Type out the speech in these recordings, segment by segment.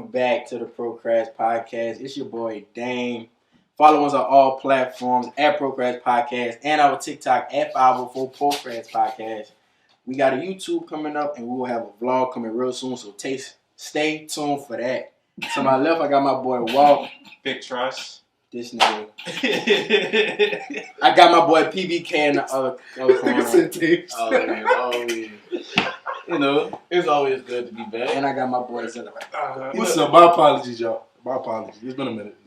Welcome back to the Procrast Podcast. It's your boy Dame. Follow us on all platforms at Procrast Podcast and our TikTok at 504 Procrast Podcast. We got a YouTube coming up and we will have a vlog coming real soon, so stay tuned for that. To my left, I got my boy Walt. Big trust. This nigga. I got my boy PBK in the other corner. You know, it's always good to be back. And I got my boy Zilla. What's up? My apologies, y'all. My apologies. It's been a minute.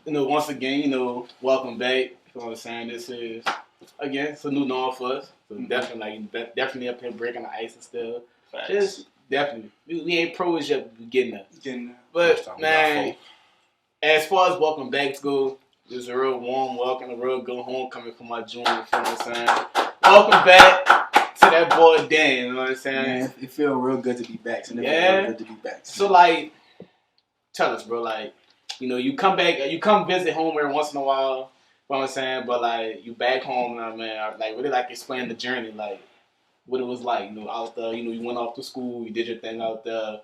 You know, once again, welcome back. You know what I'm saying? This is, again, it's a new norm for us. So definitely up here breaking the ice and stuff. Facts. Just definitely. We ain't pros yet, but we getting there. But, man, as far as welcome back goes, it's a real warm welcome, a real good homecoming for my junior. You know what I'm saying? Welcome back to that boy Dan. You know what I'm saying? Man, it feels real good to be back. So Yeah. Good to be back. So, tell us, bro, you come back, you come visit home every once in a while, you know what I'm saying? But, you back home now, man. Really, explain the journey, what it was like, out there. You went off to school, you did your thing out there.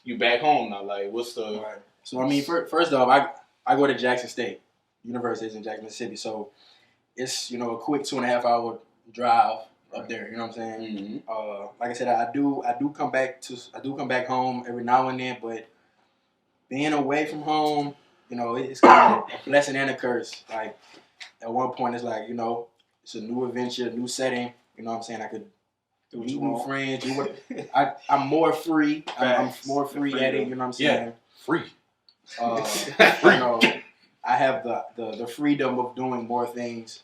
You back home now, what's the... Right. So, I mean, first off, I go to Jackson State. University is in Jackson, Mississippi. So, it's, a quick 2.5 hour drive up there, you know what I'm saying? Mm-hmm. Like I said, I do come back home every now and then, but being away from home, it's kind of a blessing and a curse. At one point, it's it's a new adventure, new setting. You know what I'm saying? I could meet new friends. I'm more free. I'm more free at it. You know what I'm saying? Yeah, free. I have the freedom of doing more things.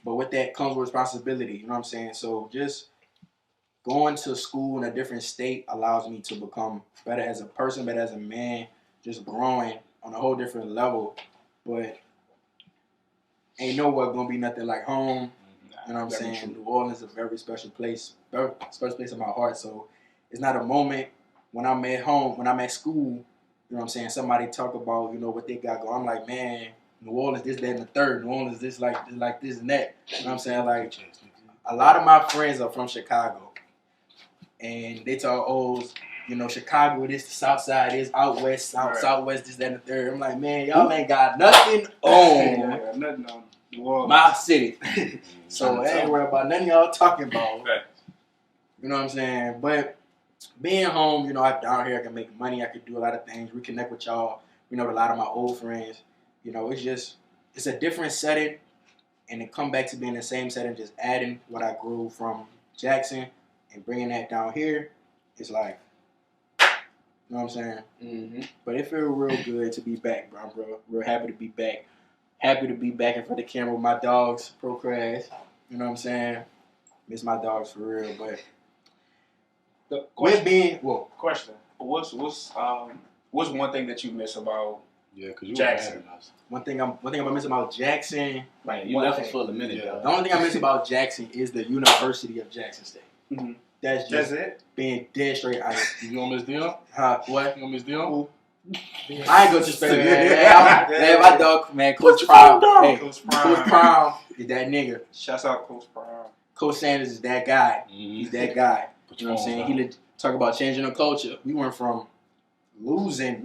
But with that comes responsibility. You know what I'm saying? So just going to school in a different state allows me to become better as a person, better as a man, just growing on a whole different level. But ain't nowhere gonna be nothing like home. You know what I'm saying? New Orleans is a very special place in my heart. So it's not a moment when I'm at home, when I'm at school, you know what I'm saying, somebody talk about, what they got going. I'm like, man, New Orleans this, that, and the third. New Orleans this, like this and that. You know what I'm saying? A lot of my friends are from Chicago. And they talk, Chicago, this, the South Side is, out west, Southwest, this, that, and the third. I'm like, man, y'all ain't got nothing on Nothing on New Orleans. my city. So I ain't worried about nothing y'all talking about. You know what I'm saying? But being home, I'm down here, I can make money, I can do a lot of things, reconnect with y'all, a lot of my old friends. It's a different setting, and it come back to being the same setting, just adding what I grew from Jackson and bringing that down here. It's you know what I'm saying? Mm-hmm. But it feels real good to be back, bro. I'm real happy to be back. Happy to be back in front of the camera with my dogs, Procrast. You know what I'm saying? Miss my dogs for real, but The question. What's one thing that you miss about because Jackson? One thing I miss about Jackson. Right, you left us for a minute, though. The only thing I miss about Jackson is the University of Jackson State. Mm-hmm. That's it. Being dead straight honest. You gonna miss Dion? What? You gonna miss Dion? I ain't go to space. Man, my dog, man, Coach Prime. Hey, Coach Prime is that nigga. Shouts out Coach Prime. Coach Sanders is that guy. Mm-hmm. He's that guy. You know what I'm saying? He talk about changing the culture. We went from losing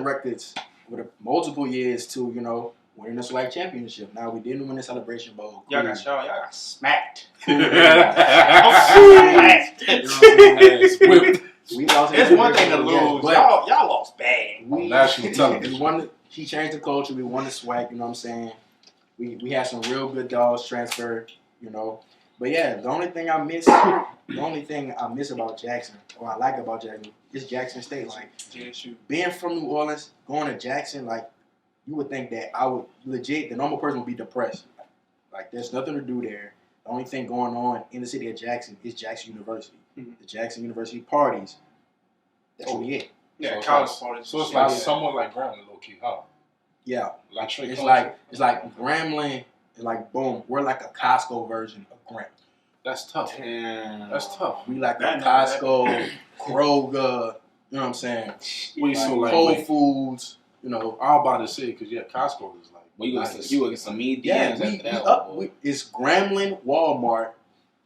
records with multiple years to, winning the SWAC championship. Now we didn't win the Celebration Bowl. Y'all got smacked. We lost. It's one thing to lose. Y'all lost bad. National television. He changed the culture. We won the SWAC. You know what I'm saying? We had some real good dogs transfer. But yeah, the only thing I miss about Jackson, or I like about Jackson, is Jackson State. Being from New Orleans, going to Jackson, you would think that I would the normal person would be depressed. There's nothing to do there. The only thing going on in the city of Jackson is Jackson University. Mm-hmm. The Jackson University parties. That's really it. Yeah, college parties. So it's somewhat like Grambling, low key, huh? Yeah. It's like Grambling. It's like boom. We're like a Costco version of Grambling. That's tough. Damn. That's tough. We like a Costco, Kroger. You know what I'm saying? Whole Foods. I'm about to say because Costco is like. Well, you look at some meat. It's Grambling, Walmart,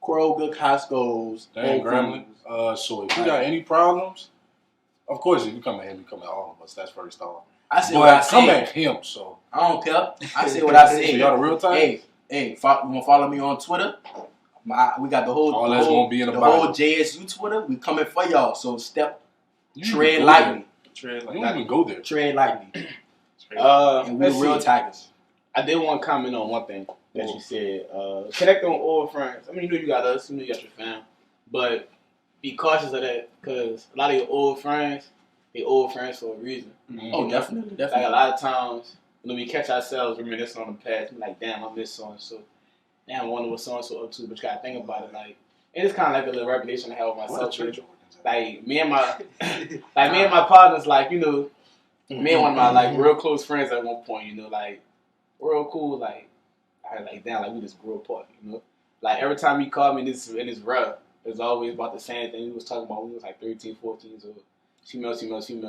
Kroger, Costco's. Grambling. So if you got any problems, Of course, if you come at him, you come at all of us. That's first off. I said what I But come said. at him, so. I don't care. I said what I So said. y'all the real time? Hey, you wanna follow me on Twitter? We got the whole All that's gonna be in the whole bio. JSU Twitter. We coming for y'all. So You tread even go lightly. Tread there. like You don't even go there. Tread lightly. And we the let's real see. Tigers. I did want to comment on one thing that you said. Connecting with old friends. I mean, you know you got us, you know you got your fam, but be cautious of that because a lot of your old friends, they old friends for a reason. Oh, definitely. Like a lot of times, when we catch ourselves reminiscing on the past, we're like, damn, I miss so and so. Damn, I wonder what so and so up to. But you gotta think about it, like, and it's kind of like a little revelation I have with What a myself. church Too. organization. Like me and my partners, like me and one of my like real close friends at one point, like we're all cool, like I like damn, like we just grew apart, Like every time he called me in this rough, it was always about the same thing. He was talking about when he was like 13, 14 years old. Females, and it's still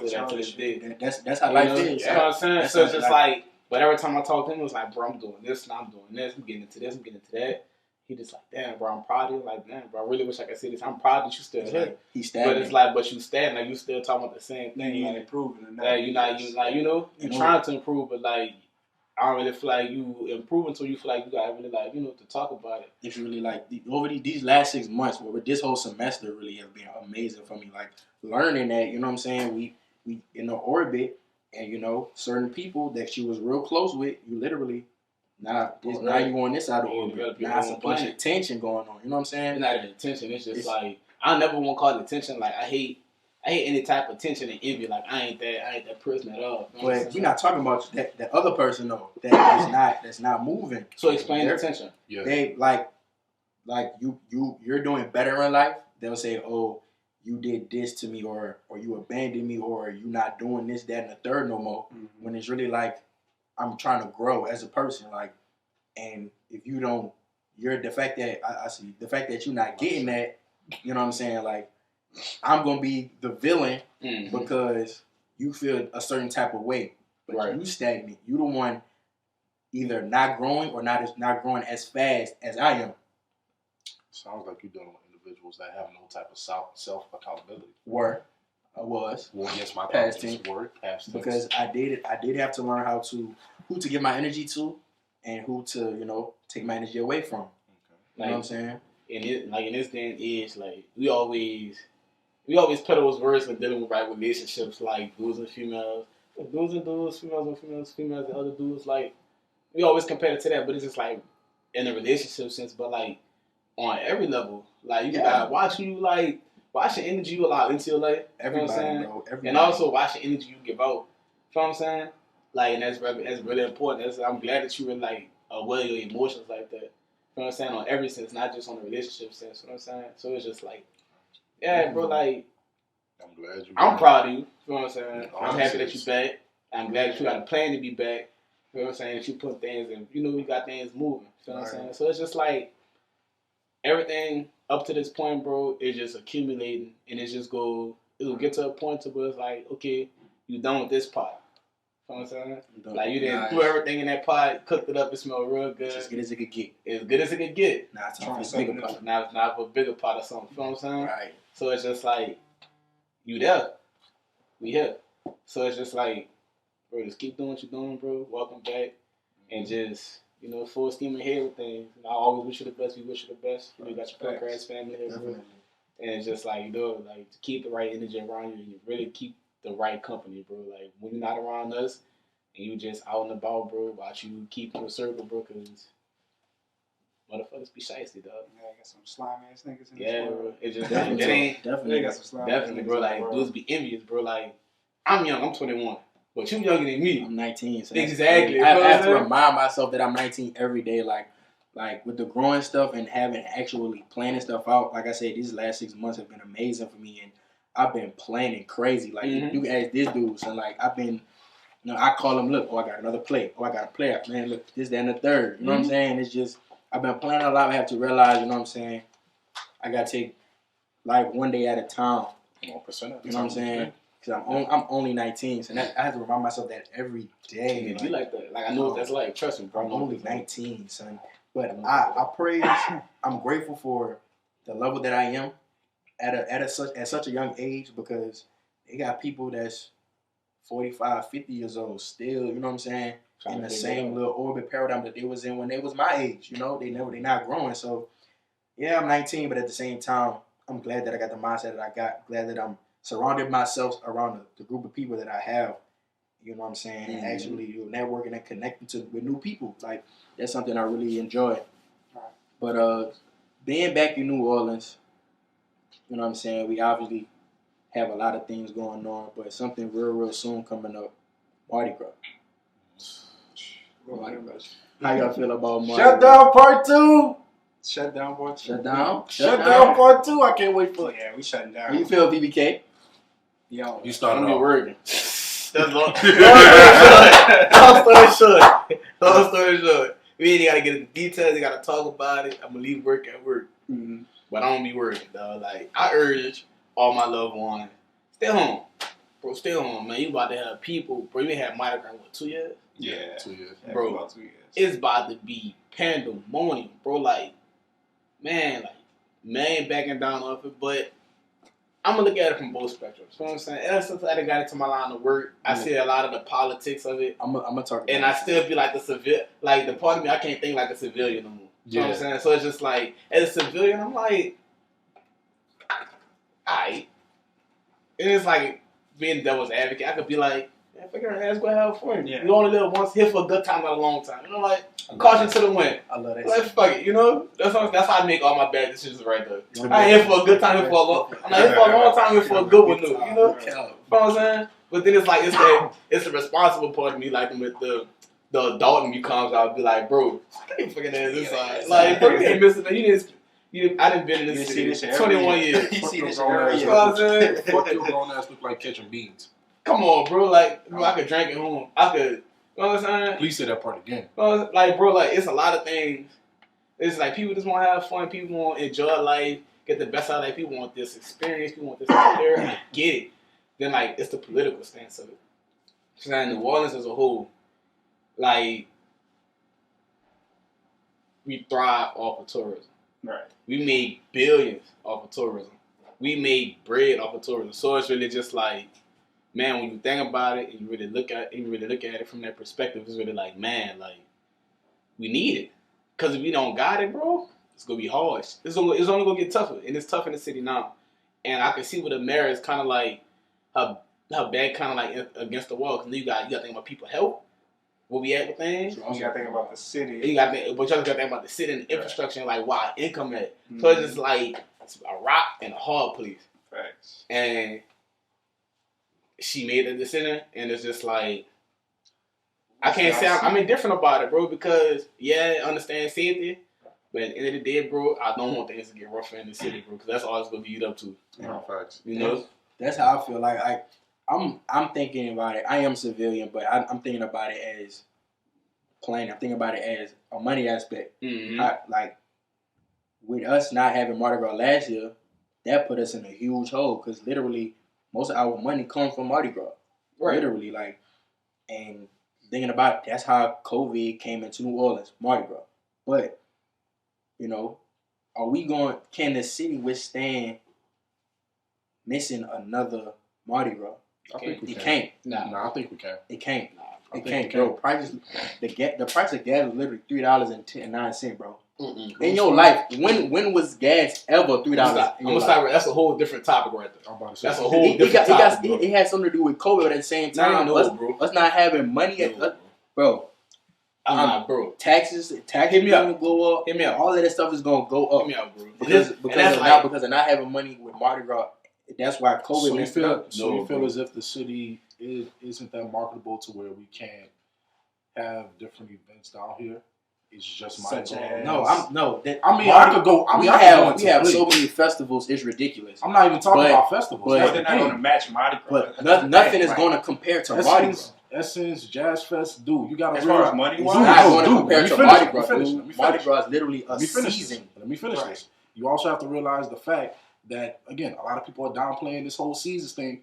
that to this day. That's how life is. You know what I'm saying? That's So it's how just life- like, but every time I talk to him, it was like, bro, I'm doing this, and I'm doing this, I'm getting into this, I'm getting into that. He just like, damn, bro, I'm proud of you. Like, damn, bro, I really wish I could say this. I'm proud that you still It's here. like, he's But stabbing. it's like, but you stand, like you still talking about the same thing. you Like, ain't improving enough. that you're trying to improve, but like I don't really feel like you improve until you feel like you got really like to talk about it. It's really like over these last 6 months, or this whole semester, really have been amazing for me. Like learning that, you know what I'm saying? We in the orbit, and certain people that you was real close with, you literally now you on this side of the You orbit. develop your Now it's a own bunch plan. of tension going on. You know what I'm It's saying? not even attention. It's just like I never want to call it attention. Like I hate any type of tension and envy. Like I ain't that person at all. You know what I'm But we're saying? not talking about that other person though. That's not moving. So explain the tension. Yeah. They like you're doing better in life. They'll say, "Oh, you did this to me," or "You abandoned me," or "You not doing this, that, and the third no more." Mm-hmm. When it's really like I'm trying to grow as a person. Like, and if you don't, the fact that I see the fact that you're not getting that. You know what I'm saying? Like, I'm gonna be the villain because you feel a certain type of way, but you stagnant. You the one either not growing or not growing as fast as I am. Sounds like you're dealing with individuals that have no type of self accountability. I was. Well, yes, my Past tense. Past tense. Because I did have to learn who to give my energy to, and who to take my energy away from. Okay. You know what I'm saying? In this day and age, like we always put those words when dealing with relationships, like dudes and females, dudes and dudes, females and females, females and other dudes. Like we always compare it to that, but it's just like in a relationship sense, but like on every level, like you gotta watch your energy you allow into your life. Everybody, you know what I'm saying? bro. Everybody. And also watch the energy you give out. You know what I'm saying? Like, and that's really important. I'm glad that you were like aware of your emotions like that. You know what I'm saying? On every sense, not just on the relationship sense. You know what I'm saying? So it's just like, yeah, bro, like, I'm glad you. I'm proud of you. You know what I'm saying? Oh, I'm happy that you're back. I'm glad that you got a plan to be back. You know what I'm saying? That you put things in, we got things moving. You know what I'm saying? So it's just like, everything up to this point, bro, is just accumulating, and it'll get to a point to where it's like, okay, you done with this pot. You know what I'm saying? Like you didn't throw everything in that pot, cooked it up, it smelled real good. It's as good as it could get. As good as it could get. Now it's time for a bigger pot. Now it's not for a bigger pot or something. You know what I'm saying? Right. So it's just like, you there. We here. So it's just like, bro, just keep doing what you're doing, bro. Welcome back. And just, full steam ahead with things. I always wish you the best. We wish you the best. You got your Procrast family here, bro. And it's just like, like to keep the right energy around you and you really keep the right company, bro. Like when you're not around us and you just out and about, bro, watch you keep in the circle, bro, because motherfuckers be shiesty, dog. Yeah, I got some slime ass niggas in this Yeah, world. bro. It just Definitely. They got some slime definitely, ass bro. niggas Like in the world. dudes be envious, bro. Like I'm young, I'm 21, but you younger than me. I'm 19. So Exactly. I have to remind myself that I'm 19 every day. Like with the growing stuff and having actually planning stuff out. Like I said, these last 6 months have been amazing for me, and I've been planning crazy. Like you ask this dude, so like I've been, I call him. Look, I got another play. I got a player. Man, look, this, that, and the third. You know what I'm saying? It's just I've been planning a lot. I have to realize, you know what I'm saying? I gotta take life one day at a time. 1%. You know what I'm saying? Because I'm only 19, so I have to remind myself that every day. Be like that. Like I know what that's like. Trust me, bro. I'm only 19, son. But I praise. I'm grateful for the level that I am at such a young age, because they got people that's 45, 50 years old still, you know what I'm saying, in the same little orbit paradigm that they was in when they was my age. You know, they not growing. So yeah, I'm 19, but at the same time, I'm glad that I got the mindset that I got. Glad that I'm surrounded myself around the group of people that I have. You know what I'm saying? And actually networking and connecting with new people. Like, that's something I really enjoy. But being back in New Orleans, you know what I'm saying, we obviously have a lot of things going on, but something real soon coming up, Mardi Gras. How y'all feel about Mardi Gras? Shut down part 2. Shut down, boy. Shut down part 2. I can't wait for it. Yeah, we shutting down. How you feel, BBK? Yo, You started I'm off. working. That's long. Long story short. We ain't gotta get into details. We gotta talk about it. I'm gonna leave work at work. Mm-hmm. But I don't be working, dog. Like, I urge all my loved ones, stay home. Bro, stay home, man. You about to have people. Bro, you had Mardi Gras, what, 2 years? yeah. 2 years. Yeah, Bro, about 2 years. It's about to be pandemonium, bro. Like, man backing down off it. But I'm going to look at it from both spectrums. You know what I'm saying? Ever since I got into my line of work, I see a lot of the politics of it. I'm gonna talk about And I still be like the part of me, I can't think like a civilian no more. You know what I'm saying? So it's just like, as a civilian, I'm like, alright. And it's like, being devil's advocate, I could be like, man, figure out ass go have fun. Yeah. You only live once, here for a good time, not a long time. You know, like, caution to the wind. I love that. Like, fuck it, you know? That's how I make all my bad decisions right there. I ain't here for a good time, here for a long I'm not here for a long time, here for a good one, too. You know? You know what I'm saying? But then it's like, it's the responsible part of me, like, with the adult in me comes out and be like, bro, I ain't fucking ass inside. Like, bro, you ain't missing that. I done been in this city for 21 years. You see this shit grown every ass. You year. know what I'm saying? Fuck your grown ass look like catching beans. Come on, bro. Like, bro, I could drink at home. I could, you know what I'm saying? Please say that part again. Like, bro, like, it's a lot of things. It's like people just want to have fun. People want to enjoy life, get the best out of life. People want this experience. People want this experience. I get it. Then, like, it's the political stance of it. So, now, New Orleans as a whole, like, we thrive off of tourism. Right. We made billions off of tourism. We made bread off of tourism. So it's really just like, man, when you think about it and you really look at it from that perspective, it's really like, man, like, we need it. Because if we don't got it, bro, it's gonna be hard. It's only gonna get tougher, and it's tough in the city now. And I can see where the mayor is kind of like her back kind of like against the wall. Because you got to think about people health. Where we at with things. You gotta think about the city. But you gotta think about the city and the infrastructure and like where our income at. So it's just like it's a rock and a hard place. Facts. And she made the decision, and it's just like I can't say I'm indifferent about it, bro. Because I understand safety, but at the end of the day, bro, I don't want things to get rougher in the city, bro. Because that's all it's gonna lead up to. Facts. You know. That's how I feel. Like I'm thinking about it. I am civilian, but I'm thinking about it as planning. I'm thinking about it as a money aspect. Mm-hmm. Like with us not having Mardi Gras last year, that put us in a huge hole because literally most of our money comes from Mardi Gras. Right. Literally, like, and thinking about it, that's how COVID came into New Orleans, Mardi Gras. But you know, can the city withstand missing another Mardi Gras? I think we It can. can't. No, I think we can. It can't. I It think can't, we bro. can. The price of gas is literally $3.09, bro. Mm-mm. In your life, when was gas ever $3? I'm gonna start. That's a whole different topic right there. I'm about to say That's a something. whole different topic, bro. It has something to do with COVID, but at the same time, bro. us not having money, bro. Bro. Taxes Hit me up. gonna go up. Hit me up. All of that stuff is gonna go up Hit me out, bro. because like, because of not having money with Mardi Gras. That's why COVID So you messed it up. feel as if the city isn't that marketable to where we can't have different events down here? It's just my Such as- I could go. I We mean, I could go have into the so league. many festivals. It's ridiculous. I'm not even talking But- about festivals. but- That's They're the not thing. gonna match Mardi Gras. But nothing is going to compare to Mardi Gras. Essence, Jazz Fest, dude. You got to As far as money It's wise, not going to compare to Mardi Let Gras. me Dude. Mardi finish. Gras is literally a Let me finish season. this. You also have to realize the fact that, again, a lot of people are downplaying this whole seasons thing.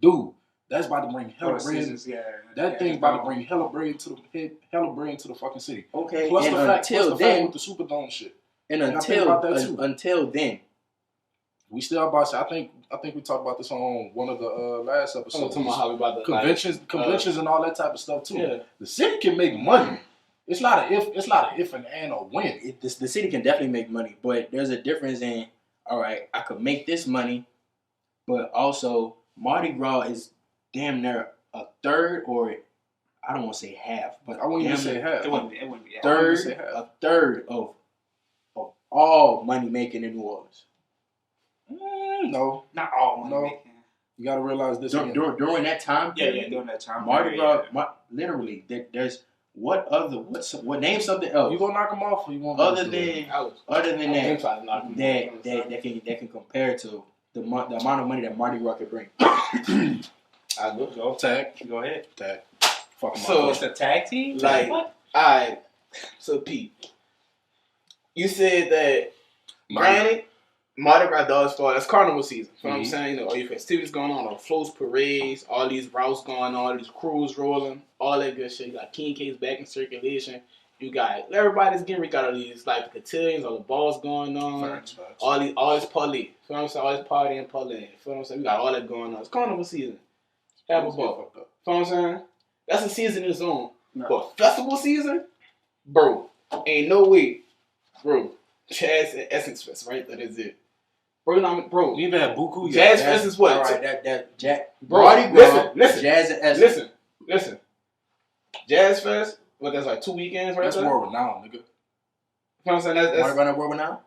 Dude, that's about to bring hella bread. That thing's about to bring hella bread into the fucking city. Okay, Plus and the fact until then, with the Superdome shit. and gotta think about that too. until then, We still about to say, I think we talked about this on one of the last episodes. Talking about how we about to Conventions and all that type of stuff too. Yeah. The city can make money. It's not an if and or when. The city can definitely make money, but there's a difference in, all right, I could make this money, but also Mardi Gras is damn near a third, or I don't want to say half, but I wouldn't even say half. It wouldn't be half. a third of all money making in New Orleans. No, Not all money No. making. you got to realize this. again. During that time Yeah, period, during that time. Mardi period, Gras, literally, there's what name something else You gonna knock them off, or you want other than that that can compare to the amount of money that Mardi Gras could bring. I look. Go tag? Go ahead. Tag. Fuck 'em So- up. It's a tag team. Like, What? alright. So Pete, you said that granted, Mardi Gras does fall. That's carnival season. You know what I'm saying? You know, all your festivities going on, all floats, parades, all these routes going on, all these crews rolling, all that good shit. You got King K's back in circulation. You got everybody's getting rid of all these like the cotillions, all the balls going on, Facts. all this party. You know what I'm saying? All this party and party. You know what I'm saying? We got all that going on. It's carnival season. Have a ball. You know what I'm saying? That's a season in its own. No. But festival season, bro, ain't no way, bro. Jazz and Essence Fest, right? That is it. Bro, We even had Buku. Jazz Fest is what? All right, that Bro, Mardi Gras, listen, Jazz and Essence. listen. Jazz Fest, what, that's like 2 weekends, right? That's there? world renowned, nigga. You know what I'm saying? That's Mardi Gras world now.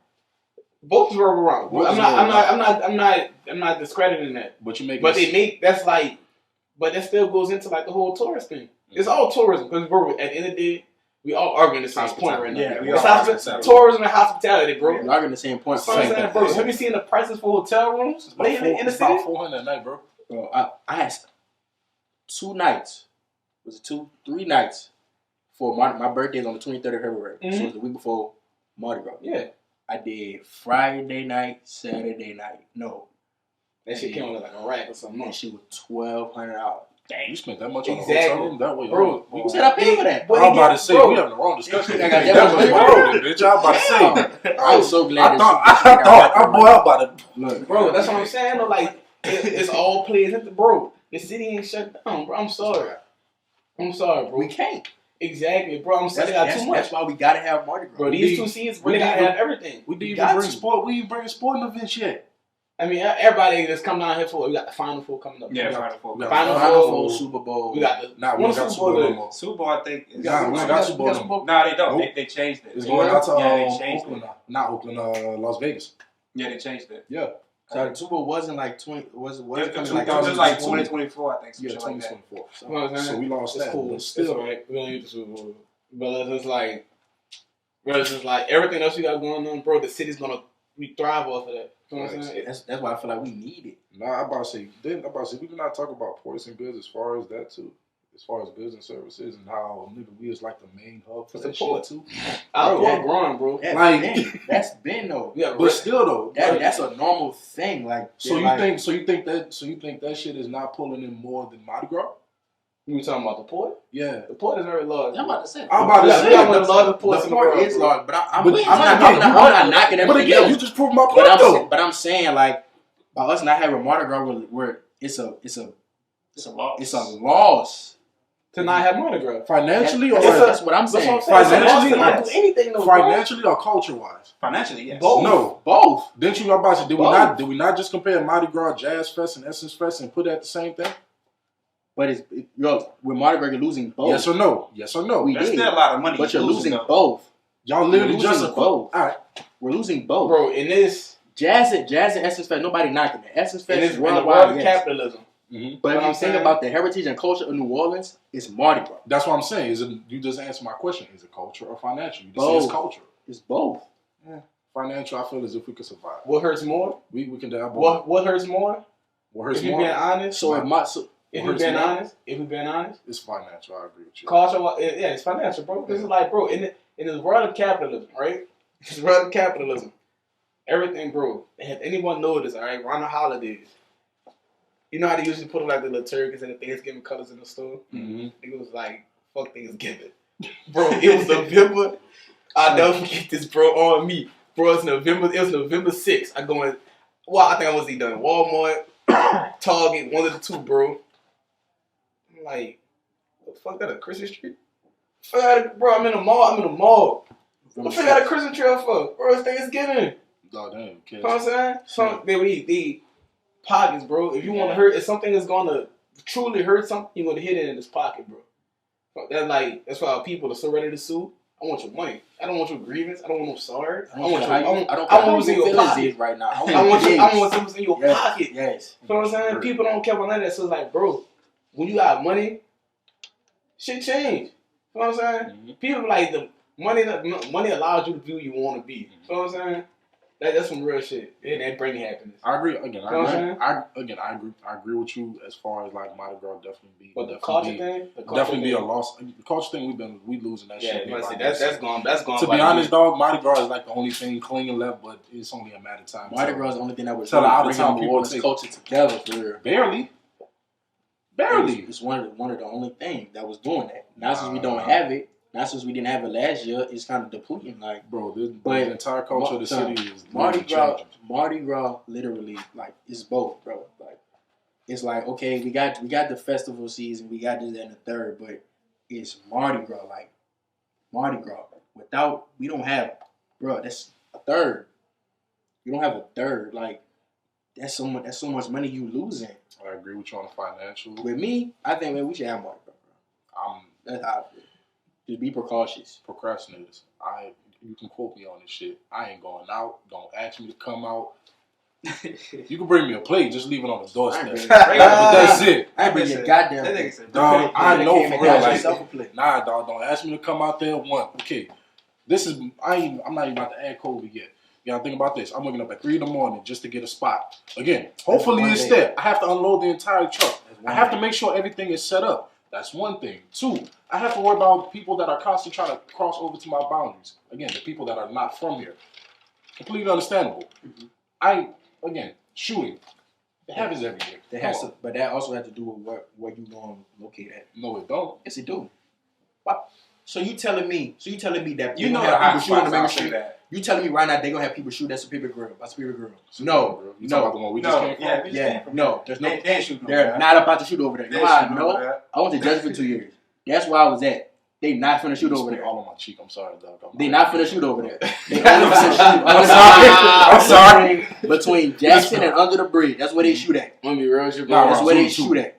both is world around. Both I'm not discrediting that. But you make But they make that's like, but that still goes into like the whole tourist thing. It's all tourism because bro, at the end of the day, we all arguing the same point right now. Yeah, we It's all tourism and hospitality, bro. We're arguing the same point. That's what I'm saying, bro. Have you seen the prices for hotel rooms It's about lately in the it's about city? 400 a night, bro. Bro, I asked 2 nights. Was it 3 nights for my birthday is on the 23rd of February. So it was the week before Mardi Gras. Yeah, I did Friday night, Saturday night. No, that shit came with like a rack or something. that shit was $1,200. Dang, you spent that much on a Exactly. hotel room? That way, Bro, Who said I paid for that? But I'm about to again, say, bro, we having the wrong discussion. I got that That much was money. bitch. I'm about to say. I'm so glad. I thought, I'm about to. Look, bro, that's what I'm saying. Though, like, it's all plays into bro. The city ain't shut down, bro. I'm sorry, bro. we can't. Exactly, bro. I'm saying they got too much. That's why we gotta have Mardi Gras. Bro, these 2 seasons, bro, they gotta have everything. We didn't got even bring to. sport. We ain't bringing sporting events yet. I mean, everybody that's come down here for we got the Final Four coming up. Yeah, we got, Final Four. we got Final Final Four. Four, Super Bowl. we got the Nah, we one got Super Bowl. Super Bowl no more. Super Bowl, I think. Is Nah, we ain't got Super Bowl no more. No, they don't. Nope. They changed it. It's going out to Yeah, they changed Oakland. it. Not Oakland, Las Vegas. Yeah, they changed it. Yeah. So the Super Bowl wasn't like 20. It Was was coming like 2024, I think. Yeah, Something like that. 2024. You know what I'm saying? So we lost It's that. cool. But It's still, alright. We don't need the Super Bowl. But it's just like everything else we got going on, bro. The city's gonna thrive off of that. You know what I'm saying? That's why I feel like we need it. I'm about to say, we did not talk about poison goods as far as that too. As far as goods and services and how nigga we is like the main hub for that shit too. Alcohol growing, bro. That's been though. Yeah, But still though, That's a normal thing. Like so you like, think that shit is not pulling in more than Mardi Gras? You talking about the port? Yeah. The port is very large. I'm about to say. I'm about to say we got one of the largest ports in The the port world. is bro. large, but I'm But not knocking But everything again, else. you just proved my point though. But I'm saying like by us not having Mardi Gras, where it's a loss. To not have Mardi Gras. Financially That's what I'm saying. Financially, not do anything though, financially or culture wise? Financially, yes. Both. No. Both. Didn't you about to Both. did we not just compare Mardi Gras, Jazz Fest, and Essence Fest and put that the same thing? But with Mardi Gras, you're losing both. Yes or no? Yes or no? We That's did. still a lot of money. But you're losing though. both. Y'all literally You're just losing both. All right. We're losing both. Bro, in this Jazz and Essence Fest, nobody knocking it. Essence Fest is in the world worldwide. of Yes. capitalism. But if I'm you think saying? about the heritage and culture of New Orleans, it's Mardi Gras. That's what I'm saying. You just answered my question. Is it culture or financial? You just Both. say it's culture. It's both. Financial, I feel as if we could survive. What hurts more? We can dabble. What hurts more? What hurts If you're more? being honest. So If you're being honest. It's financial. I agree with you. Culture, yeah, it's financial, bro. This is like, bro, in this world of capitalism, right? This world of capitalism, everything, bro. Have anyone noticed, all right, around the holidays, you know how they usually put like the little turkeys and the Thanksgiving colors in the store? Mm-hmm. It was like, fuck Thanksgiving. Bro, it was November. I'll never forget this, bro, on me. Bro, it was November 6th. I go in, Well, I think I was either in Walmart, Target, one of the two, bro. I'm like, what the fuck, that a Christmas tree? Bro, I'm in the mall. What the fuck got a Christmas tree up for? Bro, it's Thanksgiving. Oh, damn. You know what I'm saying? So they pockets, bro. If you want to hurt, if something is gonna truly hurt something, you're gonna hit it in his pocket, bro. That's why people are so ready to sue. I want your money. I don't want your grievance. I don't want no sorry. I want what's in your pocket right now. I want what's in your pocket. Yes. You know what I'm saying? People don't care about none of that. So it's like, bro, when you got money, shit change. You know what I'm saying? Mm-hmm. People like the money allows you to be who you want to be. You know what I'm saying? That's some real shit. And that bring happiness. I agree. I agree with you as far as like Mardi Gras definitely be. But the culture thing, definitely be a loss. The culture thing we losing that shit. Yeah, that's gone. To be honest, dog, Mardi Gras is like the only thing clinging left, but it's only a matter of time. Mardi Gras is the only thing that would tell out of bring town the people Orleans culture together for real. Barely. It's one of the only things that was doing that. Now since we don't have it. Not since we didn't have it last year, it's kind of depleting. Like, bro, the entire culture of the city is Mardi Gras. Mardi Gras, literally, like, it's both, bro. Like, it's like, okay, we got the festival season, we got this and the third, but it's Mardi Gras. Like, Mardi Gras. We don't have, bro. That's a third. You don't have a third. Like, that's so much money you losing. I agree with you on the financial. With me, I think, man, we should have Mardi Gras, bro. That's how I feel. Just be precautious. Procrastinators. You can quote me on this shit. I ain't going out. Don't ask me to come out. You can bring me a plate. Just leave it on the doorstep. That's it. I bring your goddamn plate. Dog, I know for real. Like, nah, dog. Don't ask me to come out there. Okay. I'm not even about to add COVID yet. You gotta think about this. I'm waking up at 3 a.m. just to get a spot. Again, hopefully it's there. I have to unload the entire truck. I have to make sure everything is set up. That's one thing. 2, I have to worry about people that are constantly trying to cross over to my boundaries. Again, the people that are not from here. Completely understandable. Shooting. It happens every year. But that also has to do with where you going to locate at. No, it don't. Yes, it do. What? So you telling me that you know have people shooting on the main street? You telling me right now they gonna have people shoot at Superior Grill? No. You talking about the one we just came from? Yeah. No. There's no. They ain't shooting. They're not about to shoot over there. No. I went to judge for 2 years. That's where I was at. They not finna shoot over there. All on my cheek. I'm sorry, dog. They not finna shoot over there. They only finna shoot. I'm sorry. Between Jackson and Under the Bridge. That's where they shoot at. I'm gonna be real. That's where they shoot at.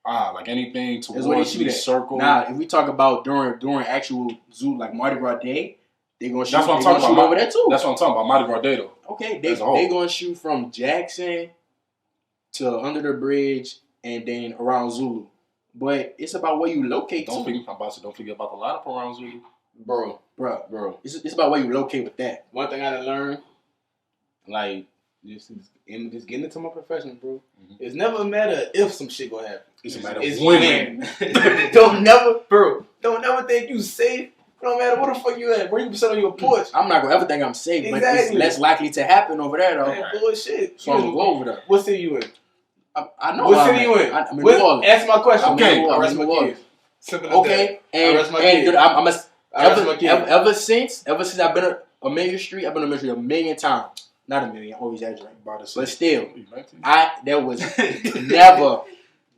Like anything towards the circle. Nah, if we talk about during actual zoo like Mardi Gras Day, they gonna shoot. That's what I'm talking about over there too. That's what I'm talking about. Mardi Gras Day though. Okay, they gonna shoot from Jackson to Under the Bridge and then around Zulu. But it's about where you locate. Don't forget about the lineup around Zulu, bro. It's about where you locate with that. One thing I done learned, like just getting into my profession, bro. Mm-hmm. It's never a matter if some shit gonna happen. It's a matter of when. Don't never think you safe. No matter where the fuck you at, bro. You can sit on your porch. I'm not gonna ever think I'm safe, but it's less likely to happen over there, though. Man, bullshit. So I'm gonna go over there. What city you in? I know. What city you in? I'm in New Orleans. Answer my question. Okay, I rest my kids. Okay, ever since I've been on Million Street, I've been on Million Street 1,000,000 times. Not 1,000,000. I'm always exaggerating, but still, there was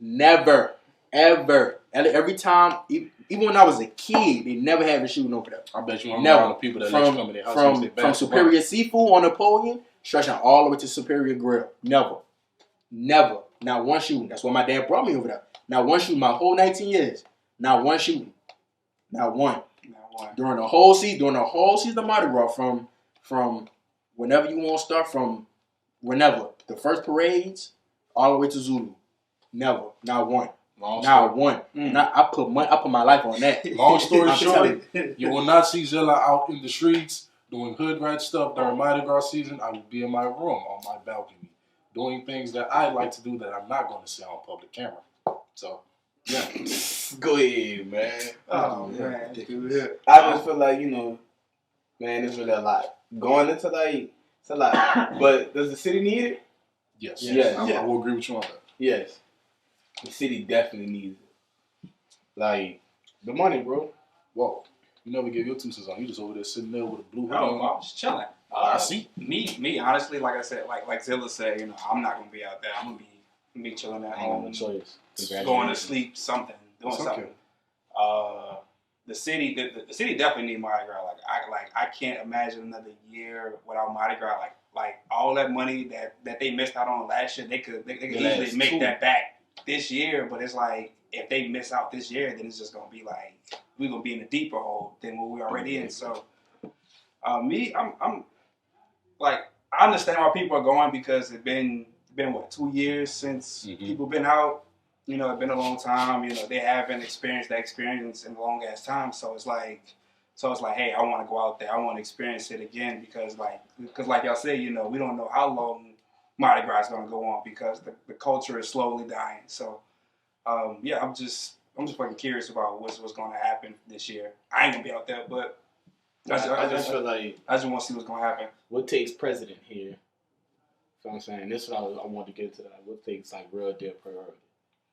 never, ever. Every time, even when I was a kid, they never had a shooting over there. I bet you I'm one of the people that let you come in their house. From Superior Seafood on Napoleon, stretching all the way to Superior Grill. Never. Not one shooting. That's why my dad brought me over there. Not one shooting my whole 19 years. Not one shooting. Not one. During the whole season of Mardi Gras, from whenever you want to start, from whenever. The first parades, all the way to Zulu. Never. Not one. Not one. I put my life on that. Long story short, you will not see Zilla out in the streets doing hood rat stuff during Mardi Gras season. I will be in my room on my balcony doing things that I like to do that I'm not going to say on public camera. So, yeah. Go ahead, man. Oh, man. I just feel like, man, it's really a lot. Going into it's a lot. But does the city need it? Yes. I will agree with you on that. Yes. The city definitely needs it. Like, the money, bro. Whoa. You never give your 2 cents on. You just over there sitting there with a blue hood I on. was chilling. I see. Me, honestly, like I said, like Zilla said, I'm not gonna be out there. I'm gonna be chilling at home, going to sleep, doing something. The city definitely need Mardi Gras. I can't imagine another year without Mardi Gras. Like all that money that they missed out on last year, they could easily make that back this year. But it's like if they miss out this year, then it's just gonna be like we're gonna be in a deeper hole than what we're already in. So I'm like I understand why people are going because it's been what 2 years since people been out. It's been a long time. They haven't experienced that experience in a long ass time. So it's like, hey, I want to go out there. I want to experience it again because like y'all say, we don't know how long Mardi Gras is going to go on because the culture is slowly dying. So, I'm just fucking curious about what's going to happen this year. I ain't gonna be out there, but I just feel like I just want to see what's going to happen. What takes president here? You know what I'm saying? This is what I want to get to that. What takes like real deal priority?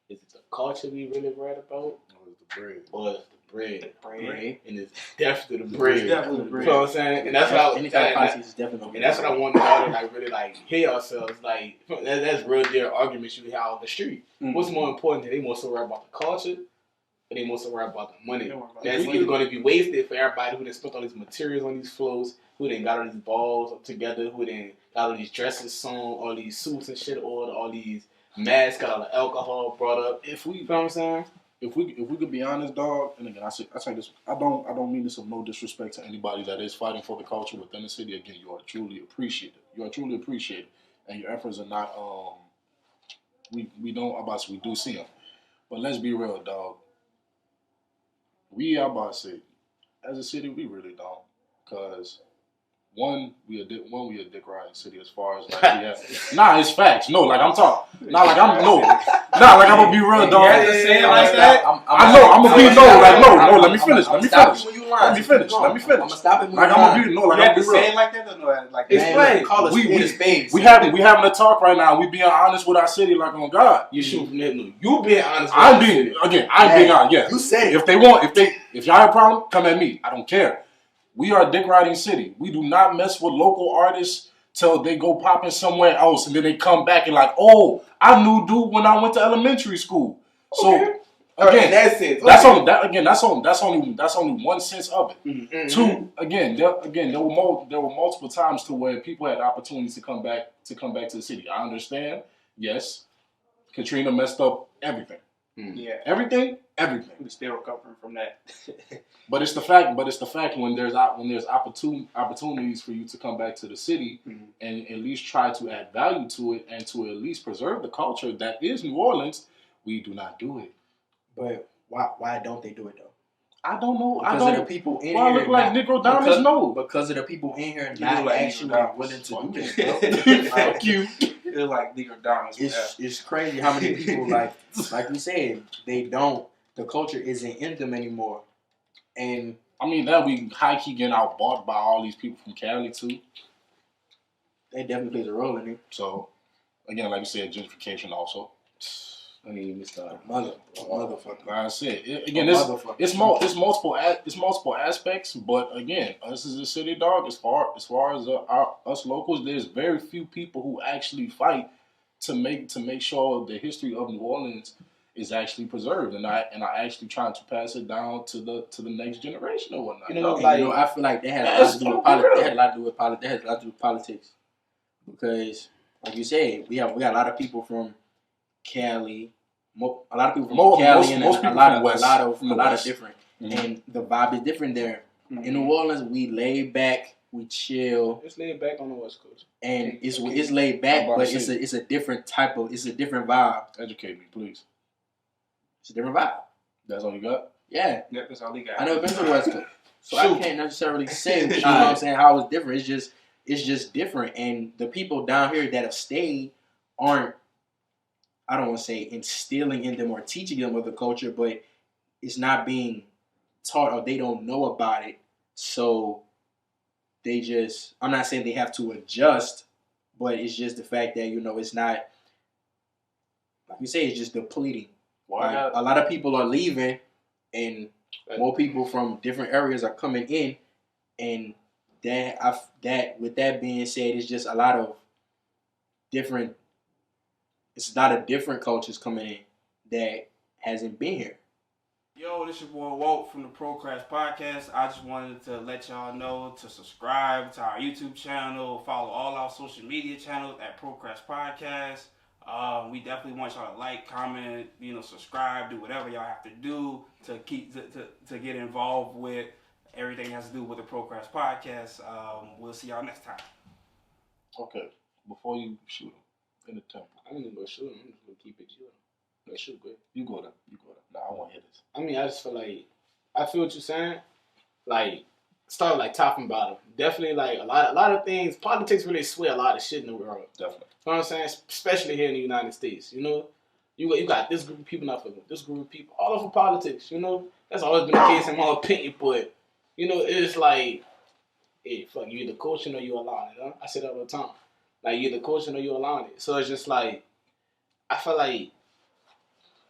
Is it the culture we really read about? Or is the bread? Or is the bread? Bread. And it's definitely the bread. It's definitely the bread. You know what I'm saying? And that's what I want y'all to like really like hear ourselves. Like that's real deal arguments you hear out on the street. Mm-hmm. What's more important? They more so worried about the culture, or they more so worried about the money. That's either going to be wasted for everybody who done spent all these materials on these floats, who done got all these balls up together, who done got all these dresses sewn, all these suits and shit ordered, all these masks, got all the alcohol brought up. If we, you know what I'm saying? If we could be honest, dog, and again I say this, I don't mean this of no disrespect to anybody that is fighting for the culture within the city. Again, you are truly appreciated. And your efforts are not we do see them, but let's be real, dog. We as a city, we really don't, cause. We a dick riding city as far as like we have. Nah, it's facts. No, like I'm talking. Nah, like I'm gonna be real, dog. You say it like that. I know. I'm gonna be no. Let me finish. Let me finish. I'm gonna stop it. Like I'm gonna be I'm gonna be real. Say it like that or no? Like explain. Call us we having a talk right now. We being honest with our city, like on God. You shoot from that. You being honest. I'm being being honest. Yeah. You said if y'all have a problem, come at me. I don't care. We are a dick riding city. We do not mess with local artists till they go popping somewhere else, and then they come back and like, oh, I knew dude when I went to elementary school. So again, that's only one sense of it. Mm-hmm. Two, there were multiple times to where people had opportunities to come back to the city. I understand. Yes, Katrina messed up everything. Yeah, everything. We're still recovering from that. But it's the fact when there's opportunities for you to come back to the city and at least try to add value to it and to at least preserve the culture that is New Orleans, we do not do it. But why don't they do it though? I don't know. Because of the people in here. Why look like Negro Diamonds? No. Because of the people in here not actually willing to do this, bro. Fuck you. They're like Negro Diamonds. It's crazy how many people like we said, the culture isn't in them anymore. And I mean that we high key getting outbought by all these people from Cali too. They definitely plays a role in it. So again, like you said, gentrification also. I mean, it's the motherfucker. Like I said, it's multiple aspects. But again, us as a city, dog, as far as us locals, there's very few people who actually fight to make sure the history of New Orleans is actually preserved, and I actually trying to pass it down to the next generation or whatnot. I feel like they had a lot to do with politics. They had a lot to do with politics, because, like you said, we got a lot of people from Cali, a lot of people from Cali, and a lot of different, and the vibe is different there. Mm-hmm. In New Orleans, we lay back, we chill. It's laid back on the West Coast, and it's laid back, but it's a different vibe. Educate me, please. It's a different vibe. That's all you got? Yeah. Yep, that's all he got. I never been to the West Coast, so I can't necessarily say, you know what I'm saying, how it's different. It's just different, and the people down here that have stayed aren't, I don't want to say instilling in them or teaching them of the culture, but it's not being taught or they don't know about it. So they just, I'm not saying they have to adjust, but it's just the fact that, it's not, like you say, it's just depleting. Like, a lot of people are leaving and more people from different areas are coming in, and with that being said, it's just a lot of different. It's a lot of different cultures coming in that hasn't been here. Yo, this your boy Walt from the Procrast Podcast. I just wanted to let y'all know to subscribe to our YouTube channel, follow all our social media channels at Procrast Podcast. We definitely want y'all to like, comment, subscribe, do whatever y'all have to do to keep to get involved with everything that has to do with the Procrast Podcast. We'll see y'all next time. Okay, before you shoot him in the temple. I ain't even gonna shoot him. I'm just gonna keep it chill. Let's shoot, bro. You go there. Nah, I want to hear this. I mean, I just feel like I feel what you're saying. Like, start like top and bottom. Definitely, like a lot of things. Politics really sway a lot of shit in the world. Definitely. You know what I'm saying? Especially here in the United States. You got this group of people not fucking with this group of people. All over politics. That's always been the case in my opinion. But it's like, hey, fuck, you either coaching or you allowing it. Huh? I say that all the time. Like, you either coaching or you allowing it. So it's just like, I feel like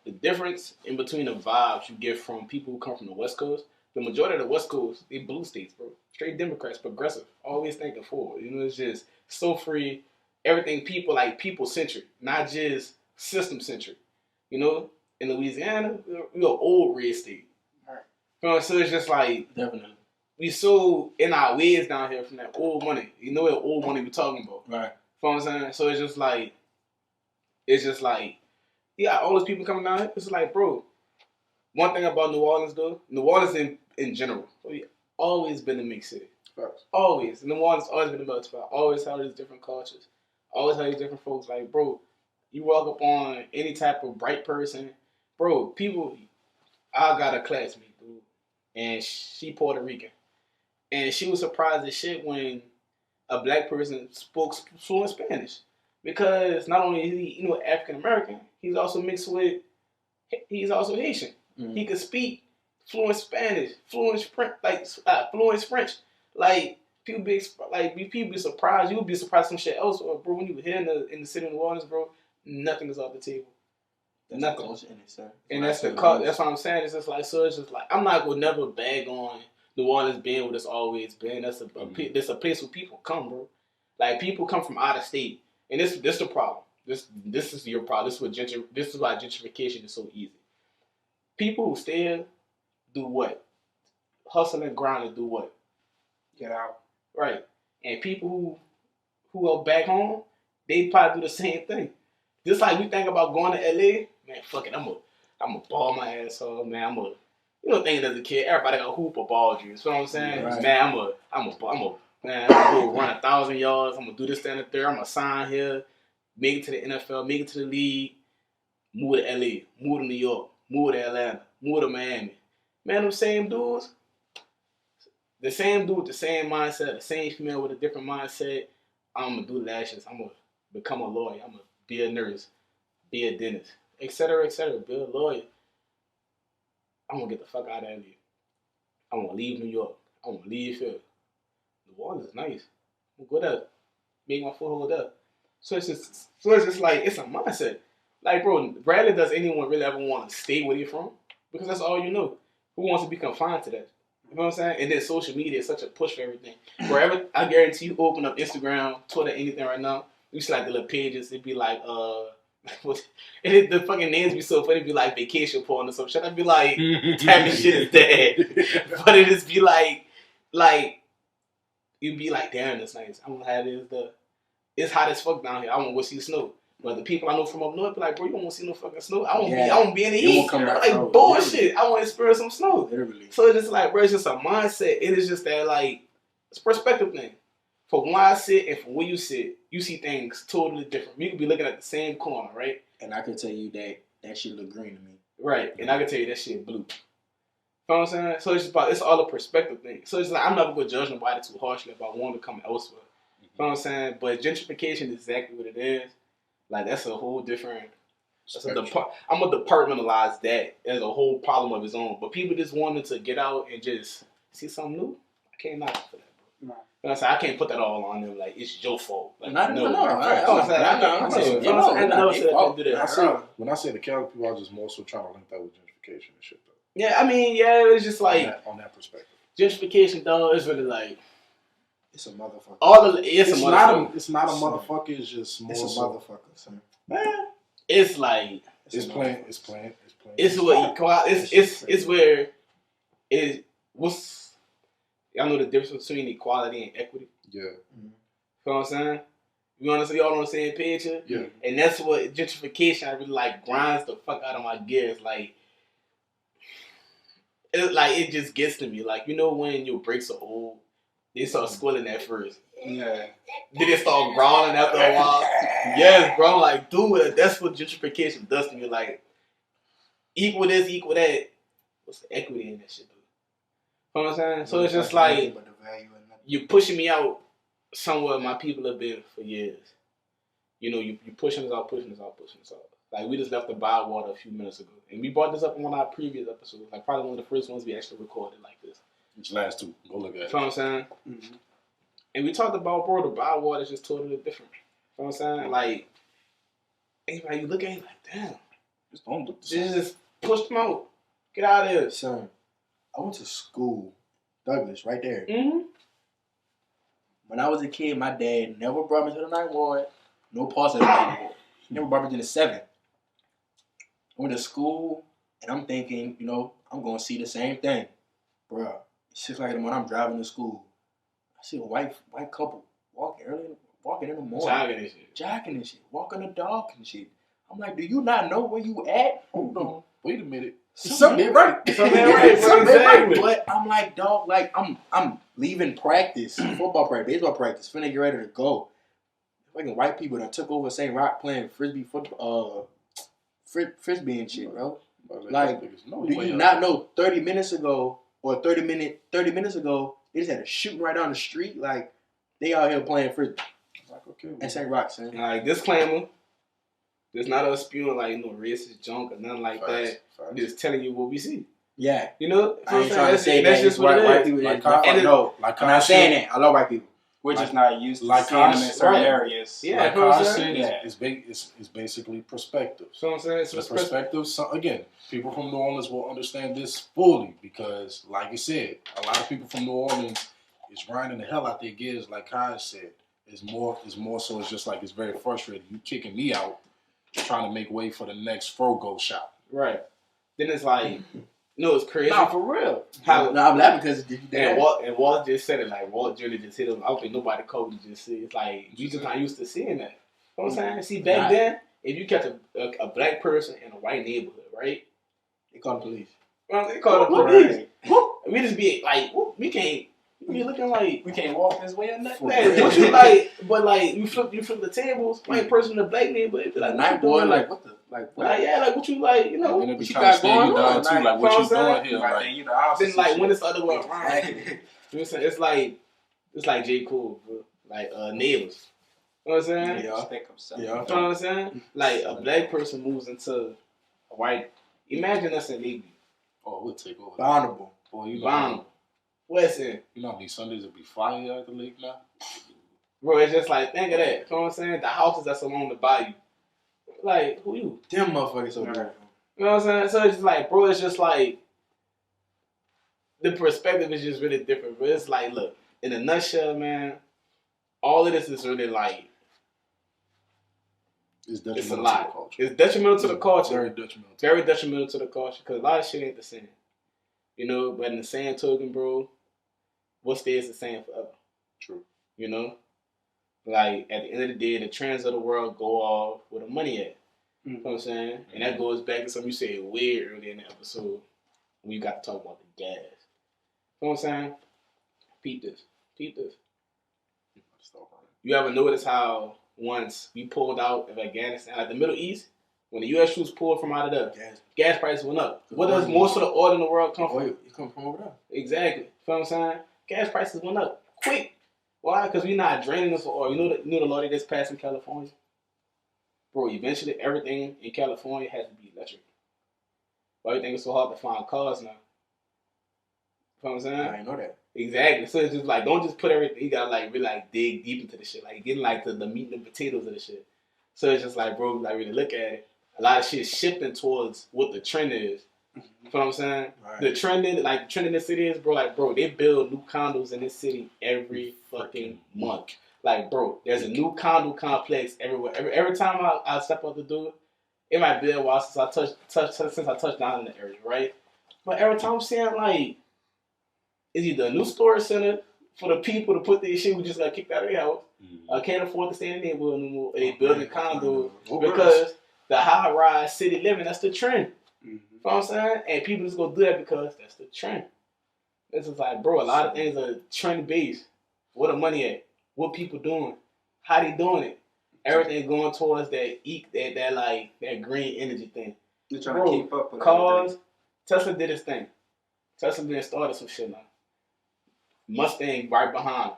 the difference in between the vibes you get from people who come from the West Coast, the majority of the West Coast, they blue states, bro. Straight Democrats, progressive, always thinking forward. It's just so free. Everything people-centric, not just system-centric. In Louisiana, we go old red state. Right. So it's just like, definitely. We so in our ways down here from that old money. What old money we talking about. Right. You know what I'm saying? So it's just like, yeah, all those people coming down here, it's like, bro, one thing about New Orleans, though, New Orleans in general, always been a mixed city. Right. Always. New Orleans always been a melting pot. Always had these different cultures. Always had these different folks. Like, bro, you walk up on any type of bright person, bro, I got a classmate, dude, and she Puerto Rican. And she was surprised as shit when a black person spoke fluent Spanish. Because not only is he, African American, he's also Haitian. Mm-hmm. He could speak fluent Spanish, fluent French. Like people be surprised. You would be surprised some shit else, bro. When you were here in the city of New Orleans, bro, nothing is off the table. That's nothing. And that's the culture. That's what I'm saying. It's just like I'm not gonna never bag on New Orleans being what it's always been. That's a place where people come, bro. Like people come from out of state. And this the problem. This is your problem. This is why gentrification is so easy. People who stay here do what? Hustle and grind and do what? Get out. Right. And people who are back home, they probably do the same thing. Just like we think about going to LA, man, fuck it, I'm a ball my ass off, man. Thinking as a kid, everybody got hoop or ball dreams. You know what I'm saying? Right. Man, I'm gonna go run 1,000 yards. I'm gonna do this, that, and the third. I'm gonna sign here, make it to the NFL, make it to the league, move to LA, move to New York, move to Atlanta, move to Miami. Man, them same dudes, the same dude with the same mindset, the same female with a different mindset. I'm gonna do lashes. I'm gonna become a lawyer. I'm gonna be a nurse, be a dentist, etc., be a lawyer. I'm gonna get the fuck out of LA. I'm gonna leave New York. I'm gonna leave here. New Orleans is nice. I'm gonna go there, make my foothold there. So it's just like, it's a mindset. Like, bro, rarely does anyone really ever want to stay where you're from, because that's all you know. Who wants to be confined to that? You know what I'm saying? And then social media is such a push for everything. Wherever, I guarantee you open up Instagram, Twitter, anything right now, you see like the little pages, it'd be like, and the fucking names be so funny, it'd be like vacation porn or some shit. I'd be like, type of shit is dead. But it just be like, you'd be like, damn, that's nice. I'm gonna have this, it's hot as fuck down here. I want to go see snow. But the people I know from up north be like, bro, you don't want to see no fucking snow. I won't be in the heat. Like, bullshit. I want to experience some snow. Literally. So it's just like, bro, it's just a mindset. It is just that, like, it's a perspective thing. From where I sit and from where you sit, you see things totally different. You could be looking at the same corner, right? And I can tell you that shit look green to me. Right. And I can tell you that shit blue. You know what I'm saying? So it's all a perspective thing. So it's like, I'm never going to judge nobody too harshly about wanting to come elsewhere. You know what I'm saying? But gentrification is exactly what it is. Like, that's a whole different... I'm going to departmentalize that as a whole problem of its own. But people just wanted to get out and just see something new. I can't knock for that, bro. No. You know what I'm saying? I can't put that all on them. Like, it's your fault. Like, when I say the Cali people, I just more so trying to link that with gentrification and shit, though. Yeah, I mean, yeah, it's just like... On that perspective. Gentrification, though, is really like... It's a motherfucker. It's not a motherfucker. It's just more. It's a motherfucker, son. It's like it's playing. It's what equality. It's where it. What's y'all know the difference between equality and equity? Yeah. Mm-hmm. You know what I'm saying? You understand? Y'all on the same page here? Yeah. And that's what gentrification I really like grinds the fuck out of my gears. Like, it just gets to me. Like, you know when your brakes are old, they start squealing at first. Yeah. Then they start growling after a while. Yes, bro. Like, dude, that's what gentrification does to me. Like, equal this, equal that. What's the equity in that shit, dude? You know what I'm saying? So it's just like, you're pushing me out somewhere my people have been for years. You know, you pushing us out. Like, we just left the Bywater a few minutes ago. And we brought this up in one of our previous episodes. Like, probably one of the first ones we actually recorded like this. Which last two. Go look at it. You know what I'm saying? Mm-hmm. And we talked about, bro, the Bywater is just totally different. You know what I'm saying? Like, anybody you look at it like, damn. Just don't look the same. Just push them out. Get out of here. Son, I went to school, Douglas, right there. Mm-hmm. When I was a kid, my dad never brought me to the 9th ward. No parts of the 9th ward. He never brought me to the 7th. I went to school, and I'm thinking, you know, I'm going to see the same thing. Bruh, 6 o'clock in the morning, I'm driving to school. I see a white couple walking in the morning. Jogging and shit. Walking the dog and shit. I'm like, do you not know where you at? Hold on. Wait a minute. Something right. Something right. But I'm like, dog, like I'm leaving practice, football practice, baseball practice, finna get ready to go. Fucking white people that took over St. Rock playing frisbee football, frisbee and shit, bro. Like, do you not know 30 minutes ago or 30 minutes ago, they just had a shooting right down the street? Like, they out here playing frisbee. Like, okay, and St. Rock, son. Like, disclaimer. There's not us spewing like racist junk or nothing like that. I'm just telling you what we see. Yeah. You know? I ain't trying to say that's just what white people like, I'm not saying that. I love white people. We're just not used to seeing them in certain areas. Yeah, like Kyle said, it's basically perspective. So I'm saying it's perspective. So again, people from New Orleans will understand this fully because, like you said, a lot of people from New Orleans is grinding the hell out their gears. Like Kyle said, it's more so. It's just like it's very frustrating. You kicking me out, trying to make way for the next Frogo shop. Right. Then it's like, it's crazy. Nah, for real. I'm laughing because Walt just said it, like, Walt Jr. just hit him. I don't think nobody could just see it. It's like, you just not used to seeing that. You know what I'm saying? See, back then, if you catch a black person in a white neighborhood, right? They call the police. Well, they call the police. We just be like, we can't. We looking like we can't walk this way or nothing. What you like? But like you flip the tables. White person in a black neighborhood, be like, night boy, like what the like? Like, yeah, like what you like? You know, what you got going on? Too, like what you doing here? Like, then like when it's the other way around, it's like J. Cole, bro. Like neighbors. You know what I'm saying? Yeah. You know what I'm saying? Like a black person moves into a white. Imagine us in Navy. Oh, we'll take over. Vulnerable. Boy, you know. Weston. You know these Sundays will be fire at the lake now? Bro, it's just like, think of that. You know what I'm saying? The houses that's along the bayou. Like, who you? Them motherfuckers so beautiful. You know what I'm saying? So it's just like, bro, it's just like, the perspective is just really different. But it's like, look, in a nutshell, man, all of this is really like, it's a lot. It's detrimental to the culture. Very detrimental. Very detrimental to the culture because a lot of shit ain't the same. You know, but in the same token, bro, what stays the same forever? True. You know? Like, at the end of the day, the trends of the world go off where the money at. You know what I'm saying? Mm-hmm. And that goes back to something you said way earlier in the episode when you got to talk about the gas. You know what I'm saying? Peep this. You ever notice how once we pulled out of Afghanistan, like the Middle East, when the U.S. troops pulled from out of there, gas prices went up. Where does most of the oil in the world come from? It come from over there. Exactly. You know what I'm saying? Gas prices went up quick. Why? Because we're not draining us for oil. You know the law that's passed in California? Bro, eventually everything in California has to be electric. Why do you think it's so hard to find cars now? You know what I'm saying? I didn't know that. Exactly. So it's just like, don't just put everything, you gotta like really like dig deep into the shit. Like getting like the meat and the potatoes of the shit. So it's just like, bro, like really look at it. A lot of shit shifting towards what the trend is You know what I'm saying? Right. The trend in the city is, bro, like, bro, they build new condos in this city every fucking month. Like, bro, there's a new condo complex everywhere. Every time I step out the door, it might be a while since I touched down in the area, right? But every time I'm seeing, like, it's either a new storage center for the people to put their shit who just got kicked out of their house, can't afford to stay in the neighborhood no more, they building condos because the high-rise city living, that's the trend. You know what I'm saying? And people just gonna do that because that's the trend. This is like, bro, a lot of things are trend-based. Where the money at? What people doing? How they doing it? Everything going towards that green energy thing. You're trying to keep up with cars. everything. Tesla did his thing. Tesla did started some shit now. Mustang right behind.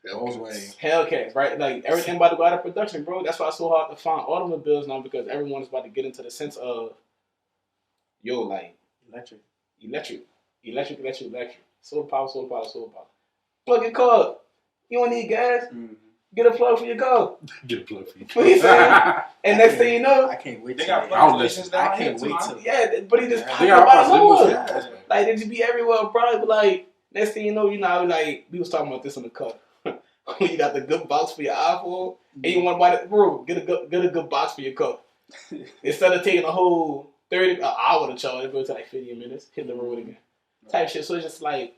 Hellcats, right? Like everything about to go out of production, bro. That's why it's so hard to find automobiles now because everyone's about to get into the sense of, yo, like electric. Solar power. Plug your car up. You don't need gas. Get a plug for your car. Get a plug for your car. And next thing you know, I can't wait. They got plug stations down here. Yeah, but he just popped up out of nowhere. Like they just be everywhere, bro. But like next thing you know, like we was talking about this in the car. You got the good box for your iPhone, and you want to buy it, bro. Get a good box for your car. Instead of taking a whole 30 hour to charge, it goes to like 50 minutes. Hit the road again, type shit. So it's just like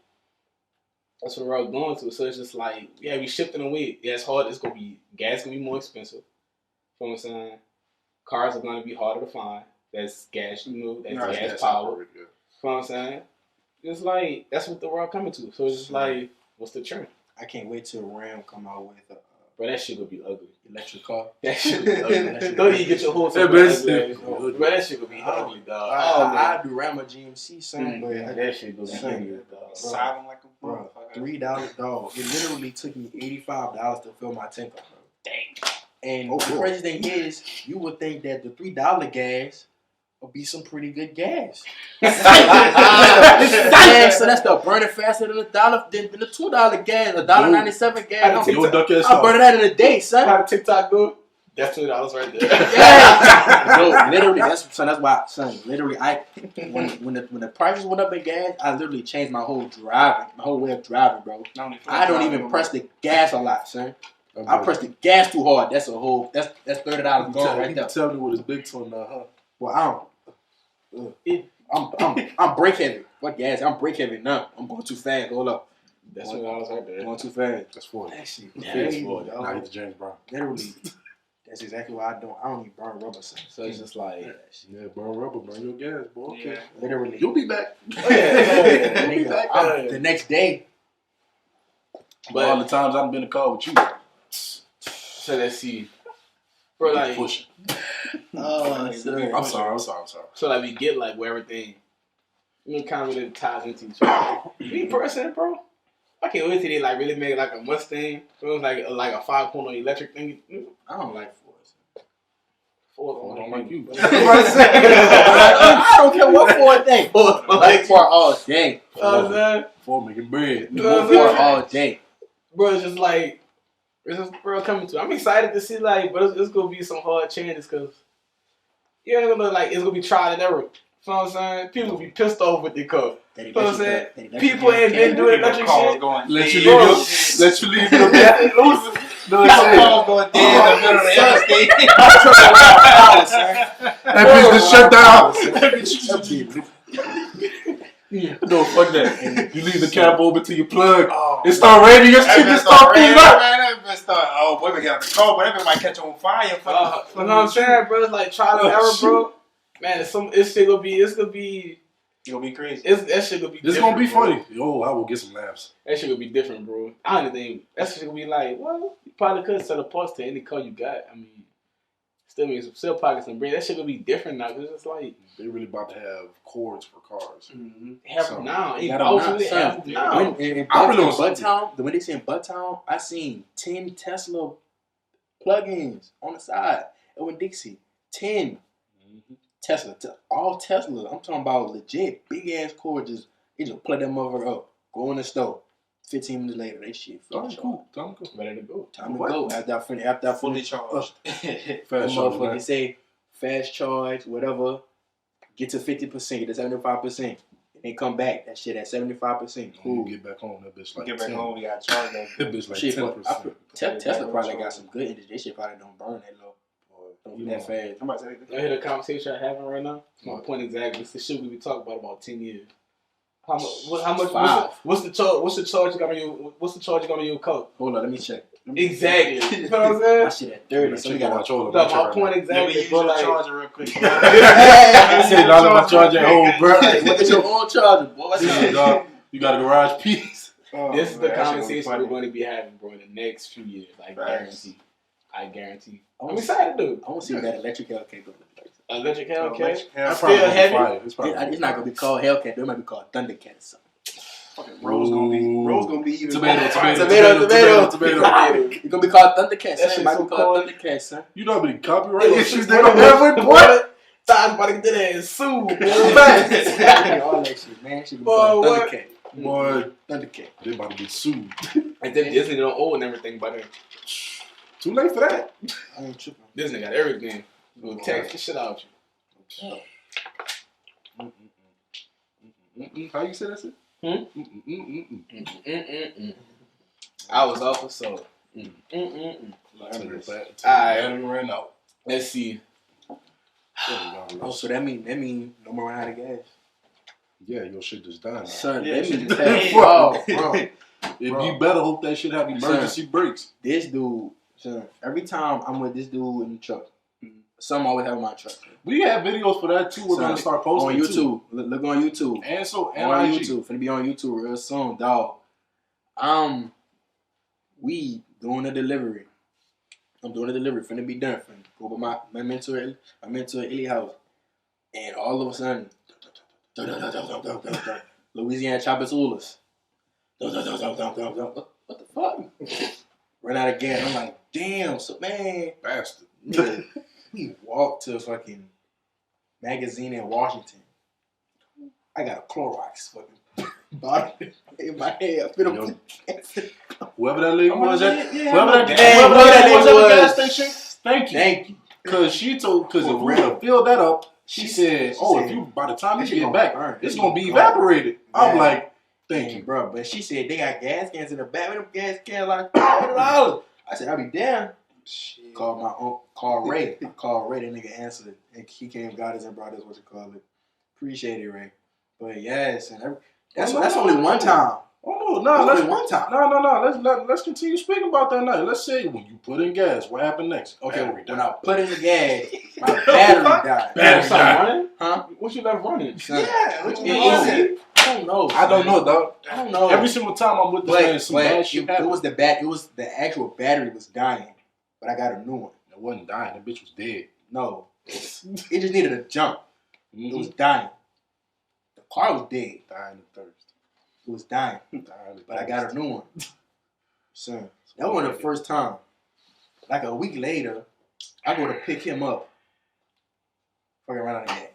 that's what we're going to. So it's just like we shifting away. Yeah, it's hard. Gas gonna be more expensive. You know what I'm saying? Cars are gonna be harder to find. That's gas, gas powered. You know what I'm saying? It's like that's what the world coming to. So it's just like, what's the trend? I can't wait till Ram come out with bro, that shit gonna be ugly. Electric car. That shit gonna be ugly. Don't even get your whole thing. Bro, that shit gonna be ugly, dog. I do Ram or GMC, son, but that shit gonna be ugly, dog. Silent like a bro. $3, dog. It literally took me $85 to fill my tank up, bro. Dang. And the crazy thing is, you would think that the $3 gas would be some pretty good gas. So that's the burning faster than the $2 gas, $1.97 gas. I burn that in a day, son. How TikTok go? That's $2 right there. Yeah. No, literally, that's why, son. Literally, when the prices went up in gas, I literally changed my whole way of driving, bro. I don't even press the gas a lot, son. I press the gas too hard. That's $30 gone right there. Tell me what his big toe now, huh? Well, I'm brake heavy. What gas? I'm brake heavy now. I'm going too fast. Hold up. That's $2 right there. Going too fast. That's 40. That shit. That's 40. Now get the James Brown. Literally. That's exactly why I don't even burn rubber, son. So it's just like, burn rubber, burn your gas, boy. Okay. Yeah. Literally. You'll be back. You'll be back. The next day. But all the times I've been in the car with you. So let's see. Bro, like, pushing. I'm sorry. So like we get like where everything, kind of really ties into each other. Me personally, bro, I can't wait till they like really make like a Mustang. So it was like a 5.0 electric thing. I don't like Fords. Ford don't like you. I don't care what Ford thing. Ford all day. Ford making bread. Ford all day. Bro, it's just like. It's just coming to. I'm excited to see but it's gonna be some hard changes because you're gonna it's gonna be trial and error. You know what I'm saying? People will be pissed off with their car. You know what I'm saying? People ain't been doing electric shit. Let you leave your gas losers. No, cars going dead in the middle of the interstate. That bitch just shut down. No, fuck that. You leave the cab open till you plug. It start raining, your shit just start peeing up. Boy, we got the car, but everybody might catch on fire. You know what I'm saying, bro? It's like trial and error, bro. Man, it's gonna be crazy. That shit gonna be. It's gonna be funny. Yo, I will get some laughs. That shit gonna be different, bro. I don't think that shit gonna be like, well, you probably could sell the parts to any car you got. I mean, still pockets and bread. That shit gonna be different now. Cause it's like they really about to have cords for cars. Have them now. When they say in Bucktown, I seen 10 Tesla plugins on the side. And with Dixie, 10 Tesla, all Teslas. I'm talking about legit big ass cords. You just plug that motherfucker up, go in the store. 15 minutes later, they shit. Cool. Ready to go. Time to go. After I fully charged. Fast charge. They say fast charge, whatever. get to 50%, get to 75%, and come back. That shit at 75%. Cool. Get back home. That bitch like Get back 10. home, you got charged. That bitch like Shit, 10%. Tesla probably got some good energy. This shit probably don't burn that low. Don't be that fast. I'm about to say I hear the conversation I'm having right now. It's my point exactly. It's the shit we be talking about 10 years. How much? What's the charge? What's the charge you got on your? What's the charge you got on your coat? Hold on, let me check. Exactly. You know what I'm saying? My shit at 30. So we got watch to my point exactly. Bro, like, charger real quick. I said, dog, my charger at home, bro. What's your own charger, boy? What's Yeah, dog. You got a garage piece. This is the conversation we're going to be having, bro, in the next few years. I guarantee. I'm excited, dude. I want to see what that electric Hellcat goes like. Electric Hellcat? That's Still heavy? It's not going to be called Hellcat. It might be called Thundercat or something. Fucking Rose gonna be even Tomato. It's gonna be called Thundercat, son. It might be called Thundercat, son. You know how many copyright issues they gonna have with boy? Time about to get that and sue. All that shit, man. Shit called Thundercat. Boy, Thundercat. they about to get sued. And then Disney don't own everything by then. Too late for that. I ain't tripping. Disney got everything. We'll tax the shit out you. How you say that shit? I was off of soul. Alright, ran out. Let's see. Oh, so that mean no more out of gas. Yeah, your shit just done. Son, Yeah, that mean bro. If you better hope that shit have emergency brakes. This dude, son, every time I'm with this dude in the truck, some always have my truck. We have videos for that too. We're gonna start posting on YouTube. Too. Look on YouTube. And on IG. YouTube. Finna be on YouTube real soon, dog. We doing a delivery. I'm doing a delivery. Finna be done. Finna go with my mentor Illy house, and all of a sudden, Louisiana Choppers Ulas. What the fuck? Run out of gas. I'm like, damn. So man, Bastard. nigga, we walked to fucking magazine in Washington. I got a Clorox fucking bottle in my head. Whoever that lady was at, whoever that lady was at the was. gas station, thank you. Because if we would have filled that up, she said, if you by the time you get back, it's gonna be evaporated. I'm like, thank you, bro. But she said they got gas cans in the back. With them gas cans like $100. I said I'll be down. Called my uncle, called Ray. That nigga answered, and he came, got us and brought us what you call it. Appreciate it, Ray. But yes, and that's only one time. Let's continue speaking about that night. Let's say when you put in gas, what happened next? Okay, when I put in the gas, my battery died. Battery died. Huh? What you left running? Yeah, what you I don't know. I don't know, dog. I don't know. Every single time I'm with this man, some bad shit happened. It was the actual battery was dying, but I got a new one. It wasn't dying. That bitch was dead. No, it just needed a jump. It was dying. The car was dead. Dying of thirst. It was dying, but I got a new one. Son, that wasn't the first time. Like a week later, I go to pick him up. Fucking run out of gas.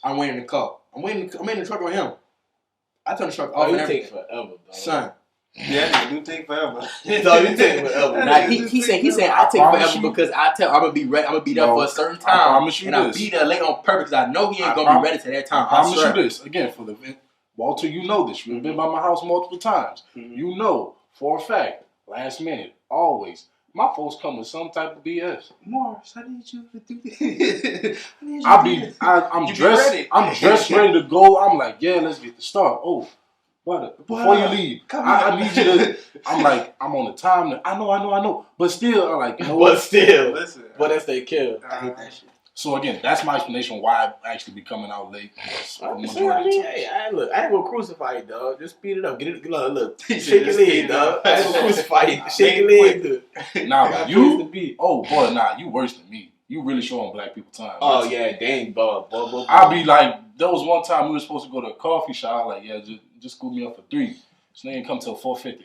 I'm waiting in the car. I'm in the truck with him. I turn the truck off. Oh, you take forever, dog. Son. Yeah, you take forever. No, you take forever. Nah, he said I take forever because I tell I'm gonna be ready. I'm gonna be there for a certain time. I promise you and this. I'll be there late on purpose because I know he ain't gonna be ready to that time. I promise you this. Again, for the Walter, you know this. You've been by my house multiple times. You know for a fact, last minute, always. My folks come with some type of BS. Morris, I need you to do this. I'm dressed ready to go. I'm like, yeah, let's get the start. Oh, but before you leave, I need you to. I'm like, I'm on the time. I know. But still, I'm like, you know what? But still, listen. But that's they kill. I hate that shit. So again, that's my explanation why I actually be coming out late. I ain't gonna crucify you, dog. Just speed it up. Get it. Look. Shake your leg, dog. I ain't gonna crucify you. Shake your leg, dude. Nah, you. Oh boy, nah, you worse than me. You really showing black people time. Oh yeah, dang, bro. I'll be like, there was one time we were supposed to go to a coffee shop. Like, yeah, just scoop me up for 3. So they didn't come till 4:50.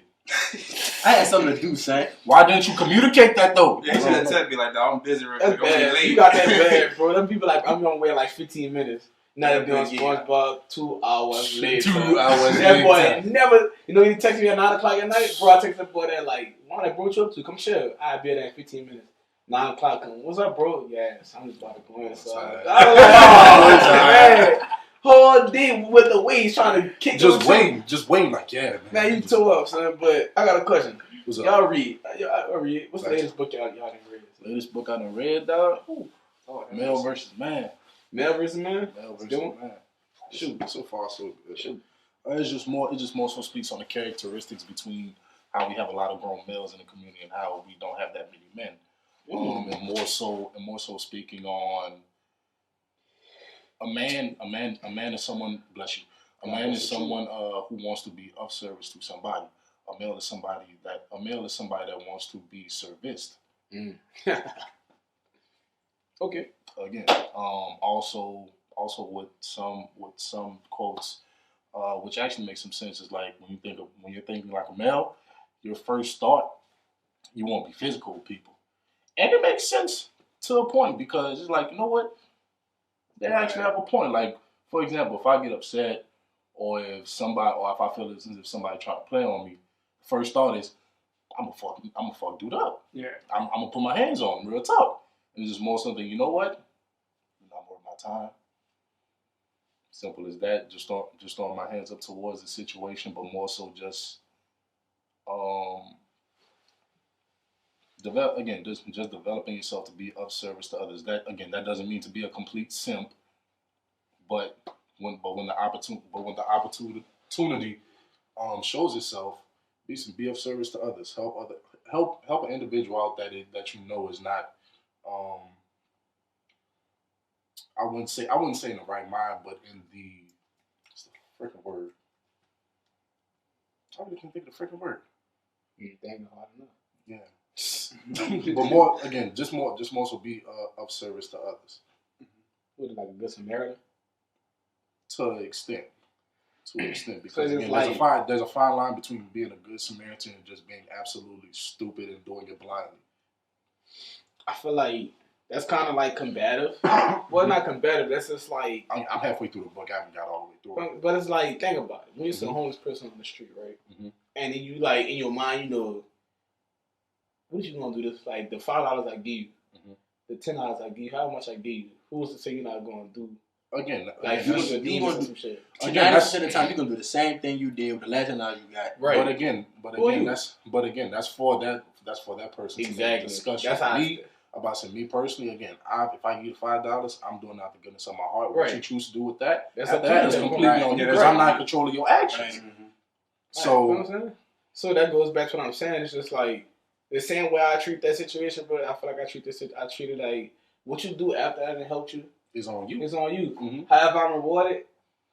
I had something to do, son. Why didn't you communicate that though? Yeah, you should have told me like, dog, I'm busy real quick. You got that bad, bro. Them people like, I'm gonna wait like 15 minutes. Now they're doing SpongeBob 2 hours later. 2 hours That boy never, he texted me at 9 o'clock at night. Bro, I texted that boy that like, why I brought you up to? Come chill. I'll be there in 15 minutes. 9 o'clock come. What's up, bro? Yes, I'm just about to go inside. Man. Whole day with the waves trying to kick. Just waiting, like man. Man, you tore up, son. But I got a question. What's up? Y'all read. What's the latest book y'all done read? Latest book I done read, dog. Male versus man. Male versus man. Male versus man. Shoot, so far so good. Shoot. It just more so speaks on the characteristics between how we have a lot of grown males in the community and how we don't have that many men. And more so speaking on a man is someone, bless you. A man is someone who wants to be of service to somebody. A male is somebody that wants to be serviced. Okay. Again, also with some quotes, which actually makes some sense, is like when you're thinking like a male, your first thought, you won't be physical with people, and it makes sense to a point because it's like, you know what, they actually have a point. Like, for example, if I get upset or if I feel as if somebody trying to play on me, first thought is I'm gonna fuck dude up. Yeah, I'm gonna put my hands on him, real talk. And it's just more something, you know what? Not worth my time. Simple as that. Just throwing my hands up towards the situation, but more so just just developing yourself to be of service to others. That doesn't mean to be a complete simp, but when the opportunity shows itself, be of service to others. Help an individual out that you know is not. I wouldn't say in the right mind, but in what's the freaking word? I really can't think of the freaking word. Dang, I don't know. Yeah. But more again, just more so be of service to others. What, like a good Samaritan? To an extent, because so again, there's a fine line between being a good Samaritan and just being absolutely stupid and doing it blindly. I feel like that's kind of like combative. Well, not combative. That's just like I'm halfway through the book. I haven't got all the way through it. But it's like, think about it. When you see a homeless person on the street, right? Mm-hmm. And then you like in your mind, you know, what you gonna do? This like the $5 I give you, the $10 I give you. How much I give you? Who's to say you're not gonna do? Again, like you're gonna do some shit. 90% of the time, you're gonna do the same thing you did with the last $10 you got. Right. But again, that's for that person. Exactly. Discussion. That's how me personally, again, if I give you $5, I'm doing out the goodness of my heart. What you choose to do with that, that's completely on you because I'm not controlling your actions. Right. So, you know what I'm saying? So that goes back to what I'm saying. It's just like the same way I treat that situation, but I feel like I treat it like what you do after that and help you is on you. It's on you. Mm-hmm. However I'm rewarded,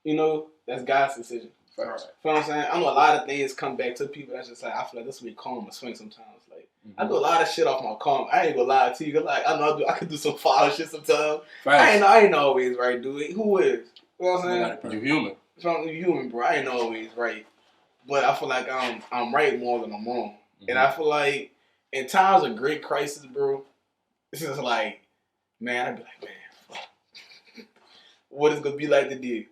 you know, that's God's decision. Right. You know what I'm saying? I know a lot of things come back to people. That's just like, I feel like this will be calm or swing sometimes. Like, I do a lot of shit off my calm. I ain't gonna lie to you. Like, I know I could do some foul shit sometimes. I ain't always right, dude. Who is? You know what I'm saying? You're human. You're human, bro. I ain't always right. But I feel like I'm right more than I'm wrong. Mm-hmm. And I feel like in times of great crisis, bro, this is like, man, I'd be like, man, fuck. What is gonna be like today?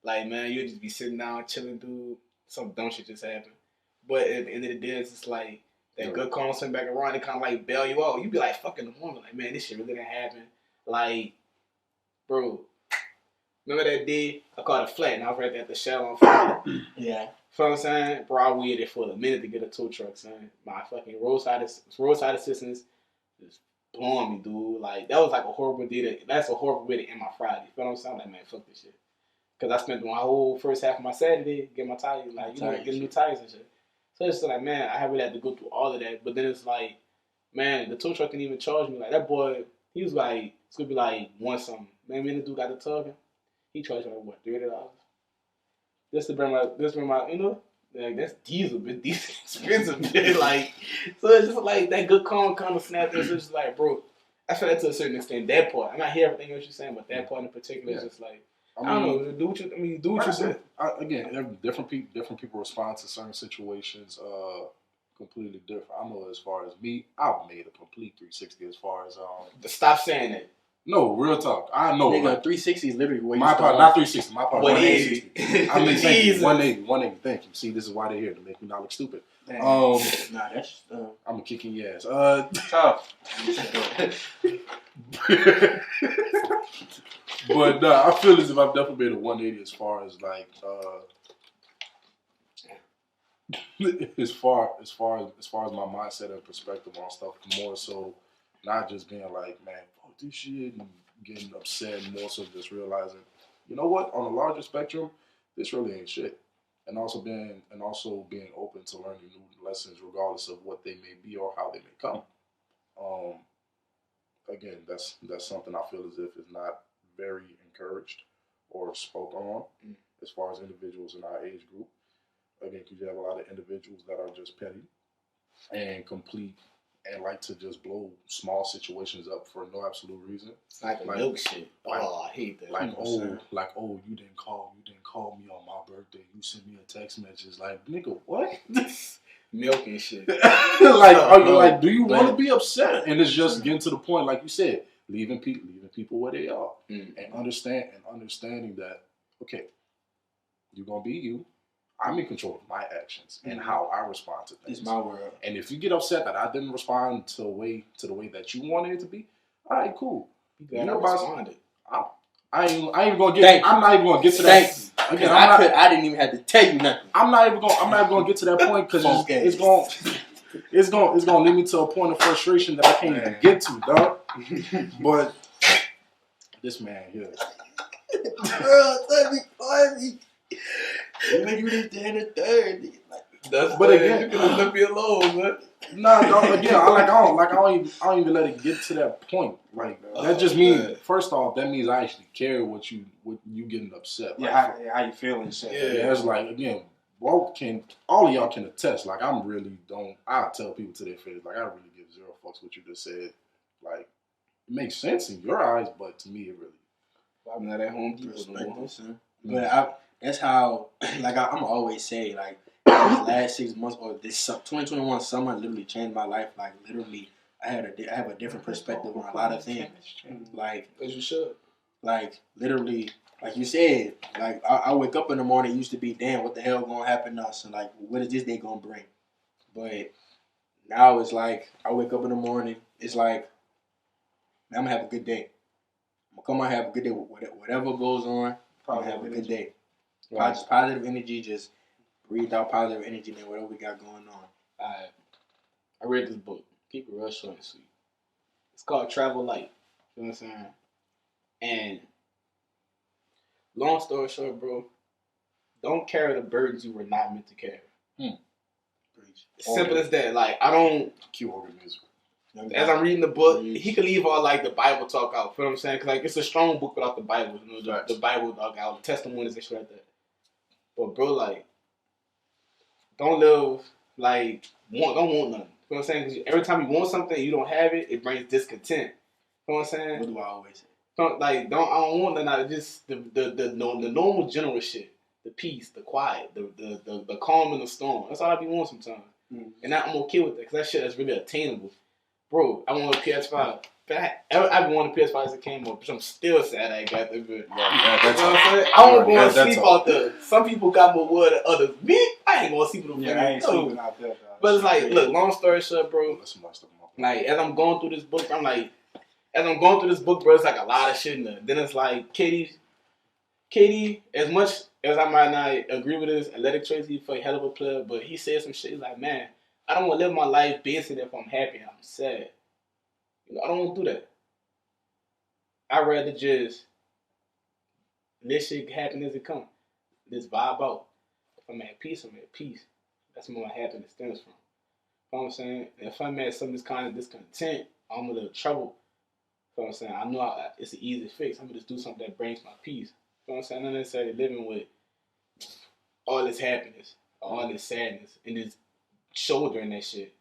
Like, man, you'll just be sitting down, chilling, dude. Some dumb shit just happened. But at the end of the day, it's just like that good calm swing back around. They kind of like bail you out. You be like, fucking the woman. Like, man, this shit really didn't happen. Like, bro, remember that day I caught a flat and I was right there at the Shell on fire? Yeah. You know what I'm saying? Bro, I waited for a minute to get a tow truck, son. My fucking roadside assistance just blowing me, dude. Like, that was like a horrible day. That's a horrible way to end my Friday. You know what I'm saying? Like, man, fuck this shit. Because I spent my whole first half of my Saturday getting my tires, like, getting new tires and shit. So it's like, man, I really had to go through all of that. But then it's like, man, the tow truck didn't even charge me. Like, that boy, he was like, it's going to be like one something. Man, me and the dude got to talking. He charged me like, what, $30? Just to bring my, you know, like, that's diesel, but diesel expensive, bitch. Like, so it's just like that good calm kind of snap. It's just like, bro, I feel that to a certain extent. That part, I'm not hearing everything else you're saying, but that part in particular is just like, I don't know, do what you said. Again, different people respond to certain situations completely different. I know as far as me, I've made a complete 360 as far as Stop saying that. No, real talk. I know. Nigga, 360 is literally where you my start. part, not 360. My part, 180. I mean, thank you. 180. Thank you. See, this is why they're here to make me not look stupid. Nah, that's I'm kicking your ass. Tough. But I feel as if I've definitely made a 180 as far as like as far as my mindset and perspective on stuff. More so, not just being like, man, fuck this shit and getting upset. More so, just realizing, you know what? On a larger spectrum, this really ain't shit. And also being open to learning new lessons, regardless of what they may be or how they may come. Again, that's something I feel as if is not very encouraged or spoke on as far as individuals in our age group. Again, because you have a lot of individuals that are just petty and complete and like to just blow small situations up for no absolute reason. Like milk shit. I hate that. You didn't call me on my birthday. You sent me a text message. Like, nigga, what? Milk and shit. Do you want to be upset? And it's just getting to the point, like you said, leaving people where they are, and understanding that, okay, you're gonna be you. I'm in control of my actions and how I respond to things. It's my world. And if you get upset that I didn't respond to the way that you wanted it to be, all right, cool. You responded. I'm not even gonna get to that. Again, I didn't even have to tell you nothing. I'm not even gonna get to that point because it's gonna lead me to a point of frustration that I can't even get to, dog. But this man here, bro, let me funny. When you did the third, but again, you can let me alone, man. Nah, dog. Again, I don't even let it get to that point. Like that just means, first off, that means I actually care what you getting upset. Yeah, how you feeling? Shit. Yeah, it's like, again, all of y'all can attest. Like, I tell people to their face, like, I really give zero fucks what you just said. Like, it makes sense in your eyes, but to me, it really. I'm not at home. But that's how, like, I'm always say, like, these last 6 months or this 2021 summer literally changed my life. Like, literally, I have a different perspective on a lot of things. Like, as you should. Like, literally, like you said, like, I wake up in the morning, it used to be, damn, what the hell gonna happen to us? And, like, what is this day gonna bring? But now it's like, I wake up in the morning, it's like, man, I'm gonna have a good day. I'm gonna come out and have a good day. Whatever goes on, I'm gonna have a good day. Right. Just positive energy, just breathe out positive energy, and then whatever we got going on. I read this book. Keep it real short and sweet. It's called Travel Light. You know what I'm saying? And long story short, bro, don't carry the burdens you were not meant to carry. Simple as that. Like, I don't. Cue organ music. As I'm reading the book, he could leave all like the Bible talk out. You know what I'm saying? Because like it's a strong book without the Bible. You know, the Bible talk out, testimonies and shit like that. But bro, like, don't live like don't want nothing. You know what I'm saying? Because every time you want something, you don't have it. It brings discontent. You know what I'm saying? What do I always say? I don't want nothing. Just the normal general shit, the peace, the quiet, the calm in the storm. That's all I be wanting sometimes. And I'm okay with that because that shit is really attainable. Bro, I want a PS5. I've been wanting a PS5 as it came up, but I'm still sad I ain't got that good. I won't go and sleep out there. Some people got more wood than others. Me, I ain't gonna sleep with them. Yeah, I ain't sleeping out there. But it's like, look, long story short, bro. Like, as I'm going through this book, bro, it's like a lot of shit in there. Then it's like, Katie, as much as I might not agree with this, Athletic Tracy for a hell of a player, but he said some shit. He's like, man, I don't want to live my life based on if I'm happy and I'm sad. You know, I don't want to do that. I'd rather just let shit happen as it comes. Just vibe out. If I'm at peace, I'm at peace. That's where my happiness stems from. You know what I'm saying? If I'm at some kind of discontent, I'm in a little trouble. You know what I'm saying? I know it's an easy fix. I'm going to just do something that brings my peace. You know what I'm saying? I'm not necessarily living with all this happiness, all this sadness, and just shouldering that shit.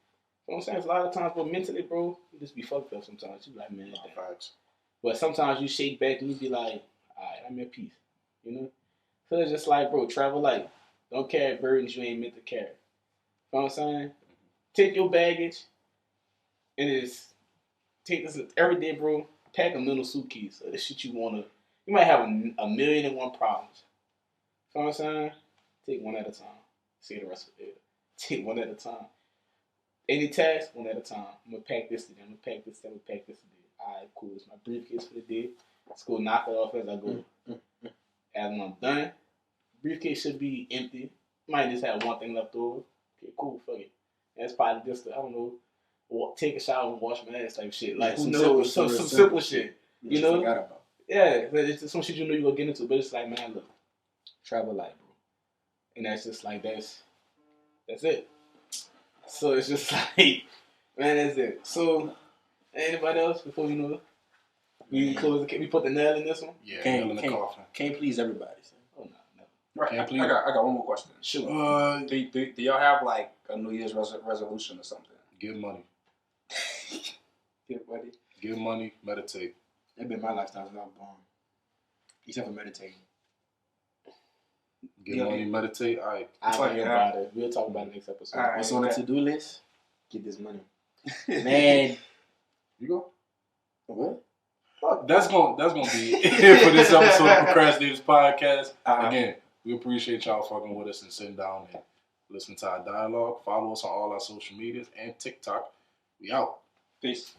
You know what I'm saying? It's a lot of times, bro, mentally, bro, you just be fucked up sometimes. You be like, man, but sometimes you shake back and you be like, all right, I'm at peace. You know? So it's just like, bro, travel light. Don't carry burdens you ain't meant to carry. You know what I'm saying? Take your baggage and just take this every day, bro. pack a mental suitcase of the shit you wanna. You might have a million and one problems. You know what I'm saying? Take one at a time. See the rest of it. Take one at a time. Any task, one at a time. I'm gonna pack this today. I'm gonna pack this today. I'm gonna pack this today. Alright, cool. It's my briefcase for the day. Let's go knock it off as I go. As when I'm done, briefcase should be empty. Might just have one thing left over. Okay, cool. Fuck it. That's probably just I don't know. Take a shower and wash my ass type shit. Like some simple shit. You know? Yeah, it's just some shit you know you're gonna get into, but it's like, man, look, travel light, bro. And that's just like that's it. So it's just like, man, that's it. So anybody else before we know we close we put the nail in this one? Yeah, nail in the coffin. Can't please everybody. So. Oh no. Right. I got one more question. Sure. Do y'all have like a New Year's resolution or something? Give money. Give money. Give money. Meditate. That's been my lifestyle since I was born. Except for meditating. Give money. Meditate. All right. I'll hear about it. We'll talk about it next episode. Right, what's on the to-do list? Get this money. Man. You go. What? That's gonna be it for this episode of Procrastinators Podcast. Again, we appreciate y'all fucking with us and sitting down and listening to our dialogue. Follow us on all our social medias and TikTok. We out. Peace.